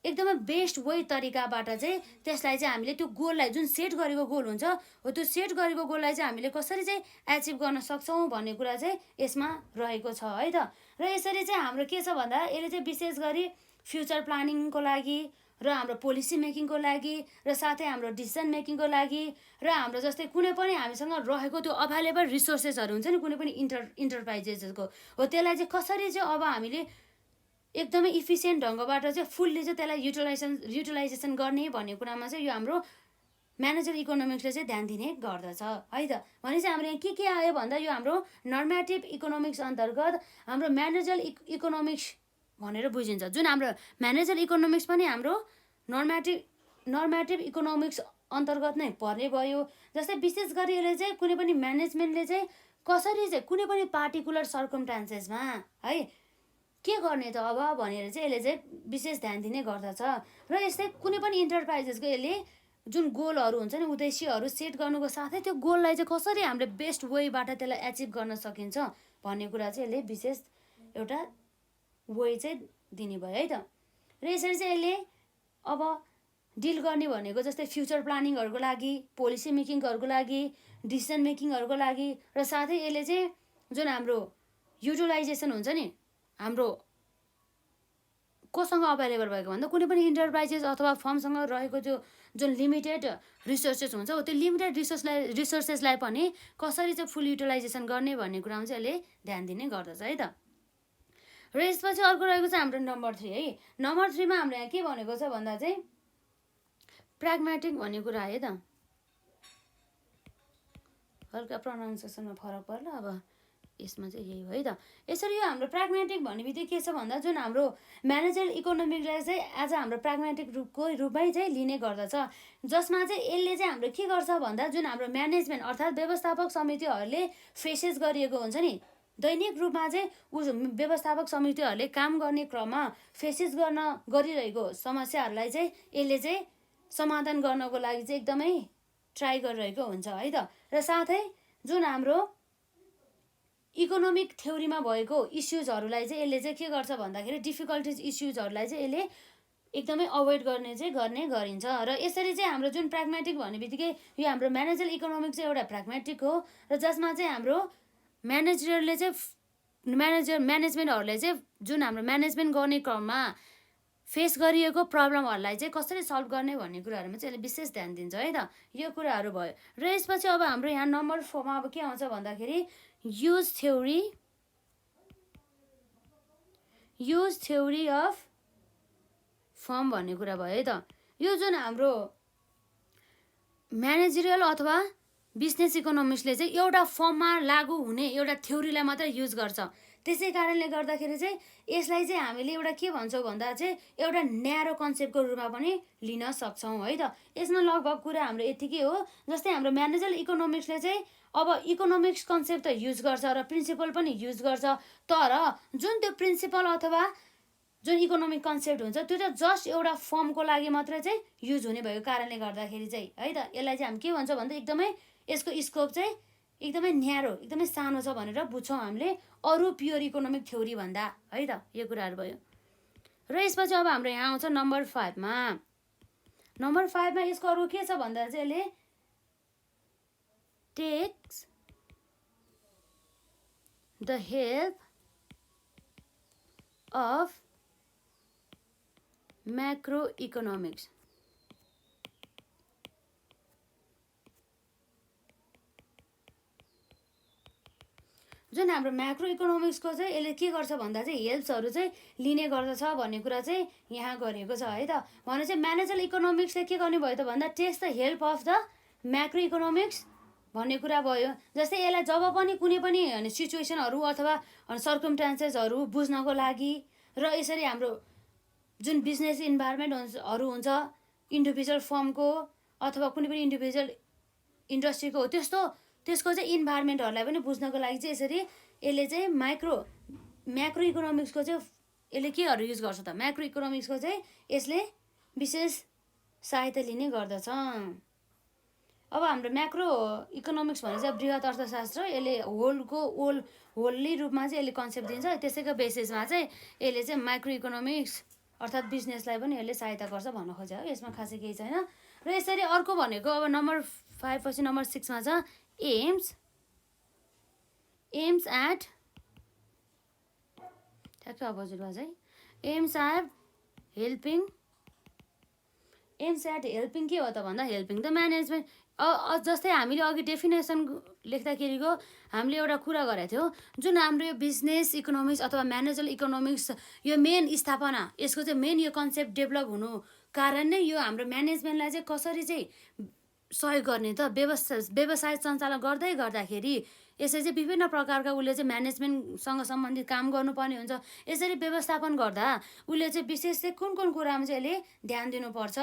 एकदमै बेस्ट वे तरिकाबाट चाहिँ त्यसलाई चाहिँ हामीले त्यो गोललाई जुन सेट गरेको गोल हुन्छ हो त्यो सेट गरेको गोललाई चाहिँ हामीले कसरी चाहिँ एचिभ गर्न सक्छौँ भन्ने कुरा चाहिँ यसमा रहेको छ है त। र यसरी चाहिँ हाम्रो के छ भन्दा यसले चाहिँ विशेष गरी फ्युचर प्लानिङको लागि र हाम्रो पोलिसी मेकिङको लागि र साथै हाम्रो डिसिजन मेकिङको लागि र हाम्रो जस्तै कुनै पनि हामीसँग रहेको त्यो अभाइलेबल रिसोर्सेसहरू हुन्छ नि कुनै पनि इन्टरप्राइजेसको हो त्यसलाई चाहिँ कसरी चाहिँ अब हामीले एकदमै इफिसियन्ट ढङ्गबाट चाहिँ फुल्ली चाहिँ त्यसलाई युटिलाइजेसन गर्ने भन्ने कुरामा चाहिँ यो हाम्रो म्यानेजरल इकोनोमिक्सले चाहिँ ध्यान दिने गर्दछ है त। भनेपछि हाम्रो यहाँ के आयो भन्दा यो हाम्रो नर्मेटिभ इकोनोमिक्स अन्तर्गत हाम्रो म्यानेजरल इकोनोमिक्स भनेर बुझिन्छ। जुन हाम्रो म्यानेजरल इकोनोमिक्स पनि हाम्रो नर्मेटिभ इकोनोमिक्स अन्तर्गत नै पर्ने भयो। जस्तै विशेष गरी यसले चाहिँ कुनै पनि म्यानेजमेन्टले चाहिँ कसरी चाहिँ कुनै पनि पार्टिकुलर सर्कमस्टान्सेसमा है के गर्ने त अब भनेर चाहिँ यसले चाहिँ विशेष ध्यान दिने गर्दछ। र यस्तै कुनै पनि इन्टरप्राइजेसको यसले जुन गोलहरू हुन्छ नि उद्देश्यहरू सेट गर्नुको साथै त्यो गोललाई चाहिँ कसरी हामीले बेस्ट वेबाट त्यसलाई एचिभ गर्न सकिन्छ भन्ने कुरा चाहिँ यसले विशेष एउटा वे चाहिँ दिने भयो है त। र यसरी चाहिँ यसले अब डिल गर्ने भनेको जस्तै फ्युचर प्लानिङहरूको लागि पोलिसी मेकिङहरूको लागि डिसिजन मेकिङहरूको लागि र साथै यसले चाहिँ जुन हाम्रो युटिलाइजेसन हुन्छ नि हाम्रो कोसँग अभाइलेबल भएको भन्दा कुनै पनि इन्टरप्राइजेस अथवा फर्मसँग रहेको जुन लिमिटेड रिसोर्सेस हुन्छ त्यो लिमिटेड रिसोर्सेसलाई पनि कसरी चाहिँ फुल युटिलाइजेसन गर्ने भन्ने कुरामा चाहिँ यसले ध्यान दिने गर्दछ है त। र यसपछि अर्को रहेको छ हाम्रो नम्बर 3 है। नम्बर 3 मा हाम्रो यहाँ के भनेको छ भन्दा चाहिँ प्राग्मेटिक भन्ने कुरा है त। हल्का प्रोनाउन्सिएसनमा फरक पर्ला, अब यसमा चाहिँ यही हो है त। यसरी यो हाम्रो प्राग्मेटिक भन्ने बित्तिकै के छ भन्दा जुन हाम्रो म्यानेजरल इकोनोमिक्सलाई चाहिँ एज हाम्रो प्राग्मेटिक रूपमै चाहिँ लिने गर्दछ, जसमा चाहिँ यसले चाहिँ हाम्रो के गर्छ भन्दा जुन हाम्रो म्यानेजमेन्ट अर्थात् व्यवस्थापक समितिहरूले फेसेस गरिएको हुन्छ नि, दैनिक रूपमा चाहिँ व्यवस्थापक समितिहरूले काम गर्ने क्रममा फेसेस गरिरहेको समस्याहरूलाई चाहिँ यसले चाहिँ समाधान गर्नको लागि चाहिँ एकदमै ट्राई गरिरहेको हुन्छ है त। र साथै जुन हाम्रो इकोनोमिक थ्योरीमा भएको इस्युजहरूलाई चाहिँ यसले चाहिँ के गर्छ भन्दाखेरि डिफिकल्टिज इस्युजहरूलाई चाहिँ यसले एकदमै अभोइड गर्ने गरिन्छ। र यसरी चाहिँ हाम्रो जुन प्राग्मेटिक भन्ने बित्तिकै यो हाम्रो म्यानेजरल इकोनोमिक्स चाहिँ एउटा प्राग्मेटिक हो, र जसमा चाहिँ हाम्रो म्यानेजरले चाहिँ म्यानेजमेन्टहरूले चाहिँ जुन हाम्रो म्यानेजमेन्ट गर्ने क्रममा फेस गरिएको प्रब्लमहरूलाई चाहिँ कसरी सल्भ गर्ने भन्ने कुराहरूमा चाहिँ यसले विशेष ध्यान दिन्छ है त। यो कुराहरू भयो। र यसपछि अब हाम्रो यहाँ नम्बर 4 मा अब के आउँछ भन्दाखेरि युज थ्योरी अफ फर्म भन्ने कुरा भयो है त। यो जुन हाम्रो म्यानेजरियल अथवा बिजनेस इकोनोमिक्सले चाहिँ एउटा फर्ममा लागू हुने एउटा थ्योरीलाई मात्रै युज गर्छ। त्यसै कारणले गर्दाखेरि चाहिँ यसलाई चाहिँ हामीले एउटा के भन्छौँ भन्दा चाहिँ एउटा न्यारो कन्सेप्टको रूपमा पनि लिन सक्छौँ है त। यसमा लगभग कुरा हाम्रो यतिकै हो। जस्तै हाम्रो म्यानेजरल इकोनोमिक्सले चाहिँ अब इकोनोमिक्स कन्सेप्ट त युज गर्छ र प्रिन्सिपल पनि युज गर्छ, तर जुन त्यो प्रिन्सिपल अथवा जुन इकोनोमिक कन्सेप्ट हुन्छ त्यो त जस्ट एउटा फर्मको लागि मात्रै चाहिँ युज हुने भएको कारणले गर्दाखेरि चाहिँ है त यसलाई चाहिँ हामी के भन्छ भन्दा एकदमै यसको स्कोप चाहिँ एकदमै न्यारो एकदमै सानो छ भनेर बुझ्छौँ हामीले अरू प्योर इकोनोमिक थ्योरी भन्दा है त। यो कुराहरू भयो। र यसपछि अब हाम्रो यहाँ आउँछ नम्बर 5 मा। नम्बर 5 मा यसको अरू के छ भन्दा चाहिँ यसले takes the help of macroeconomics. जुन हाम्रो म्याक्रो इकोनोमिक्सको चाहिँ यसले के गर्छ भन्दा चाहिँ हेल्प्सहरू चाहिँ लिने गर्दछ भन्ने कुरा चाहिँ यहाँ गरिएको छ है त। भने चाहिँ म्यानेजरल इकोनोमिक्सले के गर्ने भयो त भन्दा takes the help of the macroeconomics भन्ने कुरा भयो। जस्तै यसलाई जब पनि कुनै पनि सिचुएसनहरू अथवा सर्कमस्टान्सेसहरू बुझ्नको लागि र यसरी हाम्रो जुन बिजनेस इन्भाइरोमेन्टहरू हुन्छ इन्डिभिजुअल फर्मको अथवा कुनै पनि इन्डिभिजुअल इन्डस्ट्रीको त्यसको चाहिँ इन्भाइरोमेन्टहरूलाई पनि बुझ्नको लागि चाहिँ यसरी यसले चाहिँ म्याक्रो इकोनोमिक्सको चाहिँ यसले केहरू युज गर्छ त, म्याक्रो इकोनोमिक्सको चाहिँ यसले विशेष सहायता लिने गर्दछ। अब हाम्रो म्याक्रो इकोनोमिक्स भने चाहिँ बृहत अर्थशास्त्र, यसले होल्ली रूपमा चाहिँ यसले कन्सेप्ट दिन्छ। त्यसैको बेसिसमा चाहिँ यसले चाहिँ माइक्रो इकोनोमिक्स अर्थात् बिजनेसलाई पनि यसले सहायता गर्छ भन्न खोज्यो हो। यसमा खासै केही छैन। र यसरी अर्को भनेको अब नम्बर 5 पछि नम्बर 6 मा छ एम्स एट ठ्याक्कै अपोजिट भयो चाहिँ एम्स एट हेल्पिङ के हो त भन्दा हेल्पिङ द म्यानेजमेन्ट। जस्तै हामीले अघि डेफिनेसन लेख्दाखेरिको हामीले एउटा कुरा गरेको थियौँ, जुन हाम्रो यो बिजनेस इकोनोमिक्स अथवा म्यानेजरल इकोनोमिक्स यो मेन स्थापना यसको चाहिँ मेन यो कन्सेप्ट डेभलप हुनु कारण नै यो हाम्रो म्यानेजमेन्टलाई चाहिँ कसरी चाहिँ सहयोग गर्ने त व्यवसाय सञ्चालन गर्दाखेरि यसरी चाहिँ विभिन्न प्रकारका उसले चाहिँ म्यानेजमेन्टसँग सम्बन्धित काम गर्नुपर्ने हुन्छ। यसरी व्यवस्थापन गर्दा उसले चाहिँ विशेष चाहिँ कुन कुरामा चाहिँ यसले ध्यान दिनुपर्छ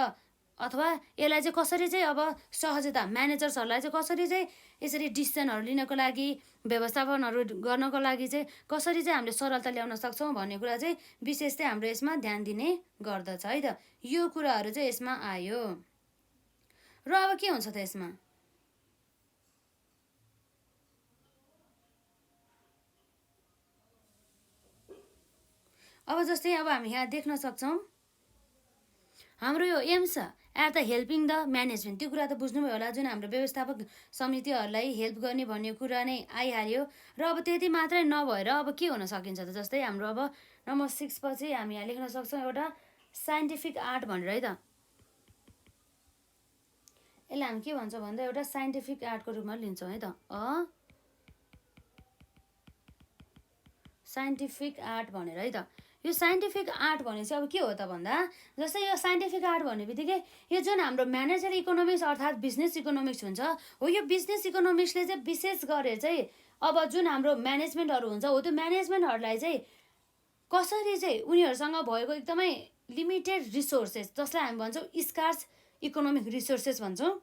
अथवा यसलाई चाहिँ कसरी चाहिँ अब सहजता म्यानेजर्सहरूलाई चाहिँ कसरी चाहिँ यसरी डिसिजनहरू लिनको लागि व्यवस्थापनहरू गर्नको लागि चाहिँ कसरी चाहिँ हामीले सरलता ल्याउन सक्छौँ भन्ने कुरा चाहिँ विशेष चाहिँ हाम्रो यसमा ध्यान दिने गर्दछ है त। यो कुराहरू चाहिँ यसमा आयो। र अब के हुन्छ त यसमा अब जस्तै अब हामी यहाँ देख्न सक्छौँ हाम्रो यो aims at the helping the management, त्यो कुरा त बुझ्नुभयो होला, जुन हाम्रो व्यवस्थापक समितिहरूलाई हेल्प गर्ने भन्ने कुरा नै आइहाल्यो। र अब त्यति मात्रै नभएर अब के हुन सकिन्छ त, जस्तै हाम्रो अब नम्बर 6 पछि हामी यहाँ लेख्न सक्छौँ एउटा साइन्टिफिक आर्ट भनेर है त। यसलाई हामी के भन्छ भन्दा एउटा साइन्टिफिक आर्टको रूपमा लिन्छौँ है त। साइन्टिफिक आर्ट भनेर है त। यो साइन्टिफिक आर्ट भने चाहिँ अब के हो त भन्दा, जस्तै यो साइन्टिफिक आर्ट भन्ने बित्तिकै यो जुन हाम्रो म्यानेजर इकोनोमिक्स अर्थात् बिजनेस इकोनोमिक्स हुन्छ हो, यो बिजनेस इकोनोमिक्सले चाहिँ विशेष गरेर चाहिँ अब जुन हाम्रो म्यानेजमेन्टहरू हुन्छ हो, त्यो म्यानेजमेन्टहरूलाई चाहिँ कसरी चाहिँ उनीहरूसँग भएको एकदमै लिमिटेड रिसोर्सेस, जसलाई हामी भन्छौँ स्कार्स इकोनोमिक रिसोर्सेस भन्छौँ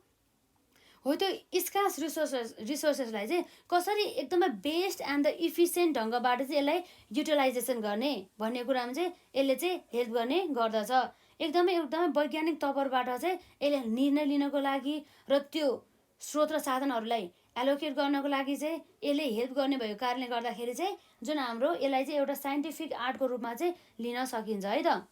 हो, त्यो स्कार्स रिसोर्सेसलाई चाहिँ कसरी एकदमै बेस्ट एन्ड द इफिसियन्ट ढङ्गबाट चाहिँ यसलाई युटिलाइजेसन गर्ने भन्ने कुरामा चाहिँ यसले चाहिँ हेल्प गर्ने गर्दछ। एकदमै वैज्ञानिक तवरबाट चाहिँ यसले निर्णय लिनको लागि र त्यो स्रोत र साधनहरूलाई एलोकेट गर्नको लागि चाहिँ यसले हेल्प गर्ने भएको कारणले गर्दाखेरि चाहिँ जुन हाम्रो यसलाई चाहिँ एउटा साइन्टिफिक आर्टको रूपमा चाहिँ लिन सकिन्छ है त।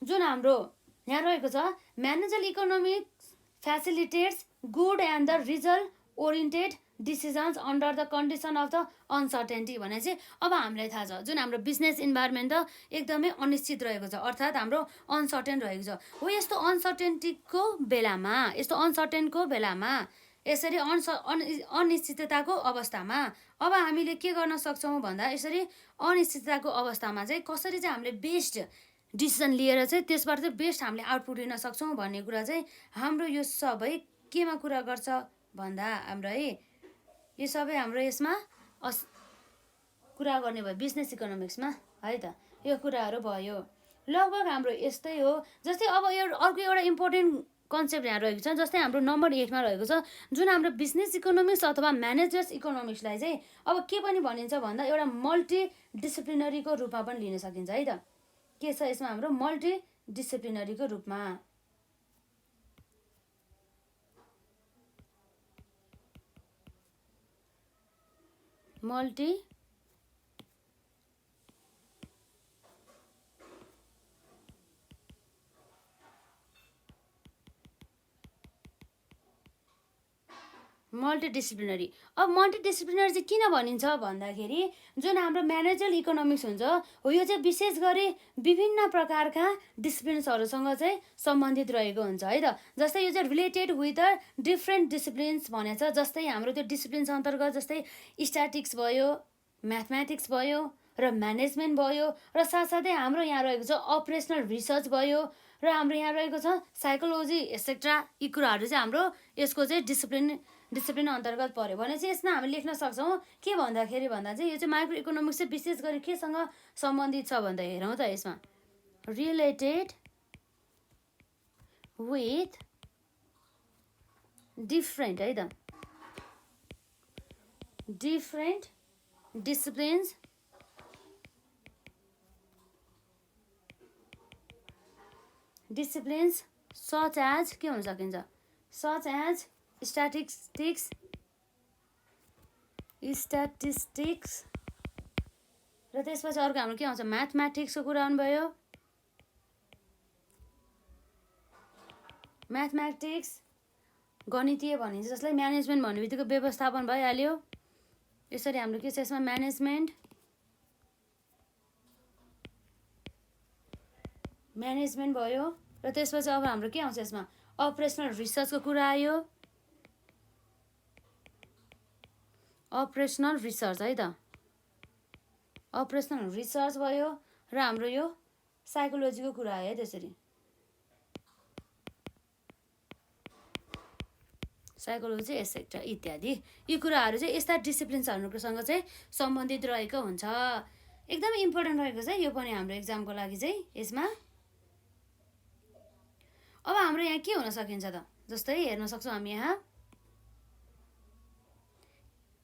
जुन हाम्रो यहाँ रहेको छ manager economics facilitates good and the result oriented decisions under the condition of the uncertainty भने चाहिँ अब हामीलाई थाहा छ जुन हाम्रो बिजनेस इन्भाइरोमेन्ट त एकदमै अनिश्चित रहेको छ, अर्थात् हाम्रो अनसर्टेन रहेको छ हो। यस्तो अनसर्टेन्टीको बेलामा, यस्तो अनसर्टेनको बेलामा, यसरी अनिश्चितताको अवस्थामा अब हामीले के गर्न सक्छौँ भन्दा, यसरी अनिश्चितताको अवस्थामा चाहिँ कसरी चाहिँ हामीले बेस्ट डिसिजन लिएर चाहिँ त्यसबाट चाहिँ बेस्ट हामीले आउटपुट लिन सक्छौँ भन्ने कुरा चाहिँ हाम्रो यो सबै केमा कुरा गर्छ भन्दा हाम्रो है यो सबै हाम्रो यसमा कुरा गर्ने भयो बिजनेस इकोनोमिक्समा है त। यो कुराहरू भयो लगभग हाम्रो यस्तै हो। जस्तै अब अर्को एउटा इम्पोर्टेन्ट कन्सेप्ट यहाँ रहेको छ, जस्तै हाम्रो नम्बर 8 मा रहेको छ जुन हाम्रो बिजनेस इकोनोमिक्स अथवा म्यानेजर्स इकोनोमिक्सलाई चाहिँ अब के पनि भनिन्छ भन्दा एउटा मल्टी डिसिप्लिनरीको रूपमा पनि लिन सकिन्छ है त। के छ यसमा हाम्रो मल्टी डिसिप्लिनरीको रूपमा मल्टी मल्टिडिसिप्लिनरी। अब मल्टिडिसिप्लिनरी चाहिँ किन भनिन्छ भन्दाखेरि जुन हाम्रो म्यानेजर इकोनोमिक्स हुन्छ हो, यो चाहिँ विशेष गरी विभिन्न प्रकारका डिसिप्लिन्सहरूसँग चाहिँ सम्बन्धित रहेको हुन्छ है त। जस्तै यो चाहिँ related with the different disciplines भनेको छ। जस्तै हाम्रो त्यो डिसिप्लिन्स अन्तर्गत जस्तै स्ट्याटिक्स भयो, म्याथमेटिक्स भयो र म्यानेजमेन्ट भयो र साथसाथै हाम्रो यहाँ रहेको छ अपरेसनल रिसर्च भयो र हाम्रो यहाँ रहेको छ साइकोलोजी एसेट्रा। यी कुराहरू चाहिँ हाम्रो यसको चाहिँ डिसिप्लिन अन्तर्गत पर्यो भने चाहिँ यसमा हामी लेख्न सक्छौँ के भन्दाखेरि भन्दा चाहिँ यो चाहिँ माइक्रो इकोनोमिक्स चाहिँ विशेष गरी केसँग सम्बन्धित छ भन्दा हेरौँ त यसमा रिलेटेड विथ डिफ्रेन्ट है त डिफ्रेन्ट डिसिप्लिन्स सच एज के हुन सकिन्छ सच एज स्ट्याटिस्टिक्स र त्यसपछि अर्को हाम्रो के आउँछ म्याथमेटिक्सको कुरा आउनुभयो। म्याथमेटिक्स गणितीय भनिन्छ जसलाई म्यानेजमेन्ट भन्ने बित्तिकै व्यवस्थापन भइहाल्यो। यसरी हाम्रो के छ यसमा म्यानेजमेन्ट भयो र त्यसपछि अब हाम्रो के आउँछ यसमा अपरेसनल रिसर्चको कुरा आयो। अपरेसनल रिसर्च है त अपरेसनल रिसर्च भयो र हाम्रो यो साइकोलोजीको कुरा आयो है। त्यसरी साइकोलोजी एसेट्रा इत्यादि यी कुराहरू चाहिँ यस्ता डिसिप्लिन्सहरूसँग चाहिँ सम्बन्धित रहेको हुन्छ। एकदमै इम्पोर्टेन्ट रहेको छ यो पनि हाम्रो एक्जामको लागि चाहिँ। यसमा अब हाम्रो यहाँ के हुन सकिन्छ त, जस्तै हेर्न सक्छौँ हामी यहाँ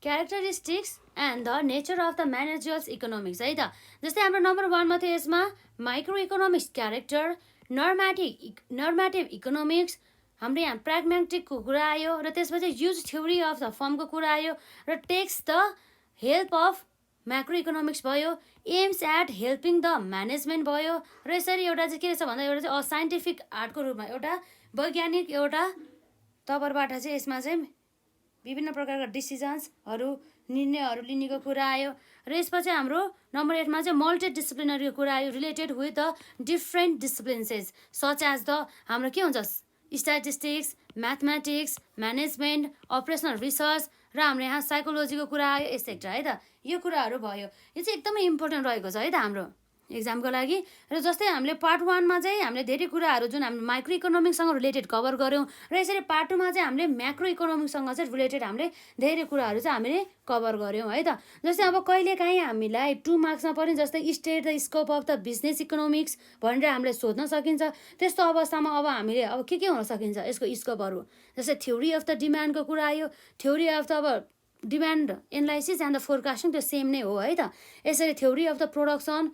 characteristics and the nature of the managers economics है त। जस्तै हाम्रो नम्बर 1 मा थियो यसमा microeconomics character, normative economics, हाम्रो यहाँ प्र्याग्मेटिकको कुरा आयो र त्यसपछि युज थ्योरी अफ द फर्मको कुरा आयो र takes the help of macroeconomics भयो, aims at helping the management भयो, र यसरी एउटा चाहिँ के रहेछ भन्दा एउटा चाहिँ साइन्टिफिक आर्टको रूपमा एउटा वैज्ञानिक एउटा तवरबाट चाहिँ यसमा चाहिँ विभिन्न प्रकारका डिसिजन्सहरू निर्णयहरू लिनेको कुरा आयो। र यसपछि हाम्रो नम्बर 8मा चाहिँ मल्टी डिसिप्लिनरीको कुरा आयो, related with the different disciplines such as the हाम्रो के हुन्छ statistics, mathematics, management, operational research, र हाम्रो यहाँ साइकोलोजीको कुरा आयो एक्सेट्रा है त। यो कुराहरू भयो, यो चाहिँ एकदमै इम्पोर्टेन्ट रहेको छ है त हाम्रो एक्जामको लागि। र जस्तै हामीले पार्ट 1मा चाहिँ हामीले धेरै कुराहरू जुन हामीले माइक्रो इकोनोमिक्ससँग रिलेटेड कभर गऱ्यौँ, र यसरी पार्ट 2मा चाहिँ हामीले म्याक्रो इकोनोमिक्ससँग चाहिँ रिलेटेड हामीले धेरै कुराहरू चाहिँ हामीले कभर गऱ्यौँ है त। जस्तै अब कहिलेकाहीँ हामीलाई 2 मार्क्समा पनि जस्तै state the scope of the business economics भनेर हामीले सोध्न सकिन्छ। त्यस्तो अवस्थामा अब हामीले अब के हुन सकिन्छ यसको स्कोपहरू, जस्तै थ्योरी अफ द डिमान्डको कुरा आयो, थ्योरी अफ द अब demand analysis and the forecasting त्यो सेम नै हो है त। यसरी थ्योरी अफ द प्रोडक्सन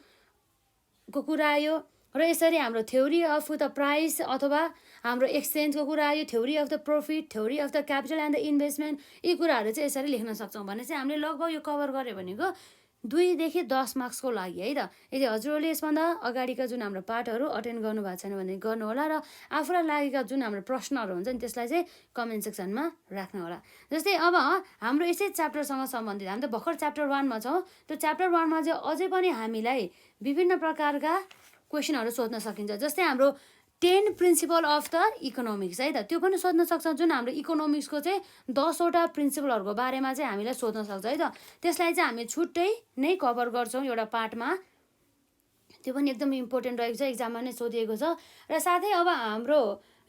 को कुरा आयो, र यसरी हाम्रो थ्योरी अफ द प्राइस अथवा हाम्रो एक्सचेन्जको कुरा आयो, theory of the profit, theory of the capital and the investment, यी कुराहरू चाहिँ यसरी लेख्न सक्छौँ भने चाहिँ हामीले लगभग यो कभर गऱ्यो भनेको 2 देखि 10 मार्क्सको लागि है त। यदि हजुरहरूले यसभन्दा अगाडिका जुन हाम्रो पाठहरू अटेन्ड गर्नुभएको छैन भने गर्नुहोला, र आफूलाई लागेका जुन हाम्रो प्रश्नहरू हुन्छ नि त्यसलाई चाहिँ कमेन्ट सेक्सनमा राख्नु होला। जस्तै अब हाम्रो यसै च्याप्टरसँग सम्बन्धित हामी त भर्खर च्याप्टर 1मा छौँ, त्यो च्याप्टर 1मा चाहिँ अझै पनि हामीलाई विभिन्न प्रकारका क्वेसनहरू सोध्न सकिन्छ। जस्तै हाम्रो 10 प्रिन्सिपल अफ द इकोनोमिक्स है त, त्यो पनि सोध्न सक्छौँ। जुन हाम्रो इकोनोमिक्सको चाहिँ 10वटा प्रिन्सिपलहरूको बारेमा चाहिँ हामीलाई सोध्न सक्छ है त। त्यसलाई चाहिँ हामी छुट्टै नै कभर गर्छौँ एउटा पार्टमा, त्यो पनि एकदम इम्पोर्टेन्ट रहेको छ, एक्जाममा नै सोधिएको छ। र साथै अब हाम्रो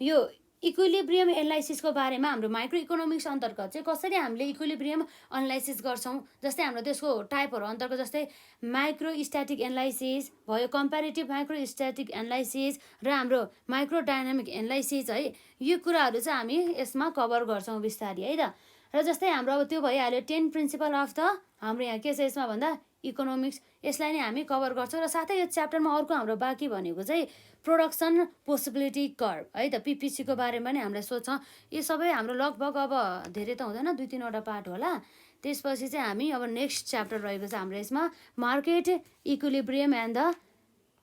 यो इक्विलिब्रियम एनालाइसिसको बारेमा हाम्रो माइक्रो इकोनोमिक्स अन्तर्गत चाहिँ कसरी हामीले इक्विलिब्रियम एनालाइसिस गर्छौँ, जस्तै हाम्रो त्यसको टाइपहरू अन्तर्गत जस्तै माइक्रो स्ट्याटिक एनालाइसिस भयो, कम्पेरिटिभ माइक्रो स्ट्याटिक एनालाइसिस, र हाम्रो माइक्रो डाइनामिक एनालाइसिस है, यो कुराहरू चाहिँ हामी यसमा कभर गर्छौँ बिस्तारै है त। र जस्तै हाम्रो अब त्यो भइहाल्यो 10 प्रिन्सिपल अफ द हाम्रो यहाँ के छ यसमा भन्दा इकोनोमिक्स, यसलाई नै हामी कभर गर्छौँ। र साथै यो च्याप्टरमा अर्को हाम्रो बाँकी भनेको चाहिँ प्रोडक्सन पोसिबिलिटी कर्भ है त, पिपिसीको बारेमा नै हामीलाई सोध्छौँ। यो सबै हाम्रो लगभग अब धेरै त हुँदैन, 2-3वटा पार्ट होला। त्यसपछि चाहिँ हामी अब नेक्स्ट च्याप्टर रहेको छ हाम्रो यसमा market equilibrium and the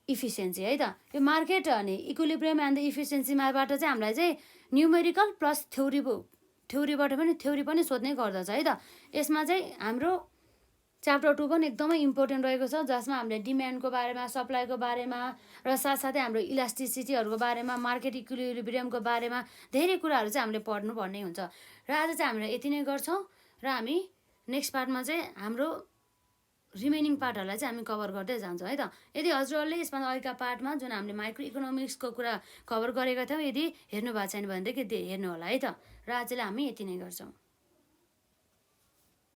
efficiency है त। यो मार्केट अनि इक्विलिब्रियम एन्ड द इफिसियन्सीमाबाट चाहिँ हामीलाई चाहिँ न्युमेरिकल प्लस थ्योरीबाट पनि थ्योरी पनि सोध्नै गर्दछ है त। यसमा चाहिँ हाम्रो च्याप्टर 2 पनि एकदमै इम्पोर्टेन्ट रहेको छ, जसमा हामीले डिमान्डको बारेमा, सप्लाईको बारेमा, र साथसाथै हाम्रो इलास्टिसिटीहरूको बारेमा, मार्केट इक्विलिब्रियमको बारेमा धेरै कुराहरू चाहिँ हामीले पढ्नुपर्ने हुन्छ। र आज चाहिँ हामीले यति नै गर्छौँ, र हामी नेक्स्ट पार्टमा चाहिँ हाम्रो रिमेनिङ पार्टहरूलाई चाहिँ हामी कभर गर्दै जान्छौँ है त। यदि हजुरहरूले यसभन्दा अगाडिका पार्टमा जुन हामीले माइक्रो इकोनोमिक्सको कुरा कभर गरेका थियौँ, यदि हेर्नु भएको छैन भनेदेखि हेर्नु होला है त। र आजलाई हामी यति नै गर्छौँ।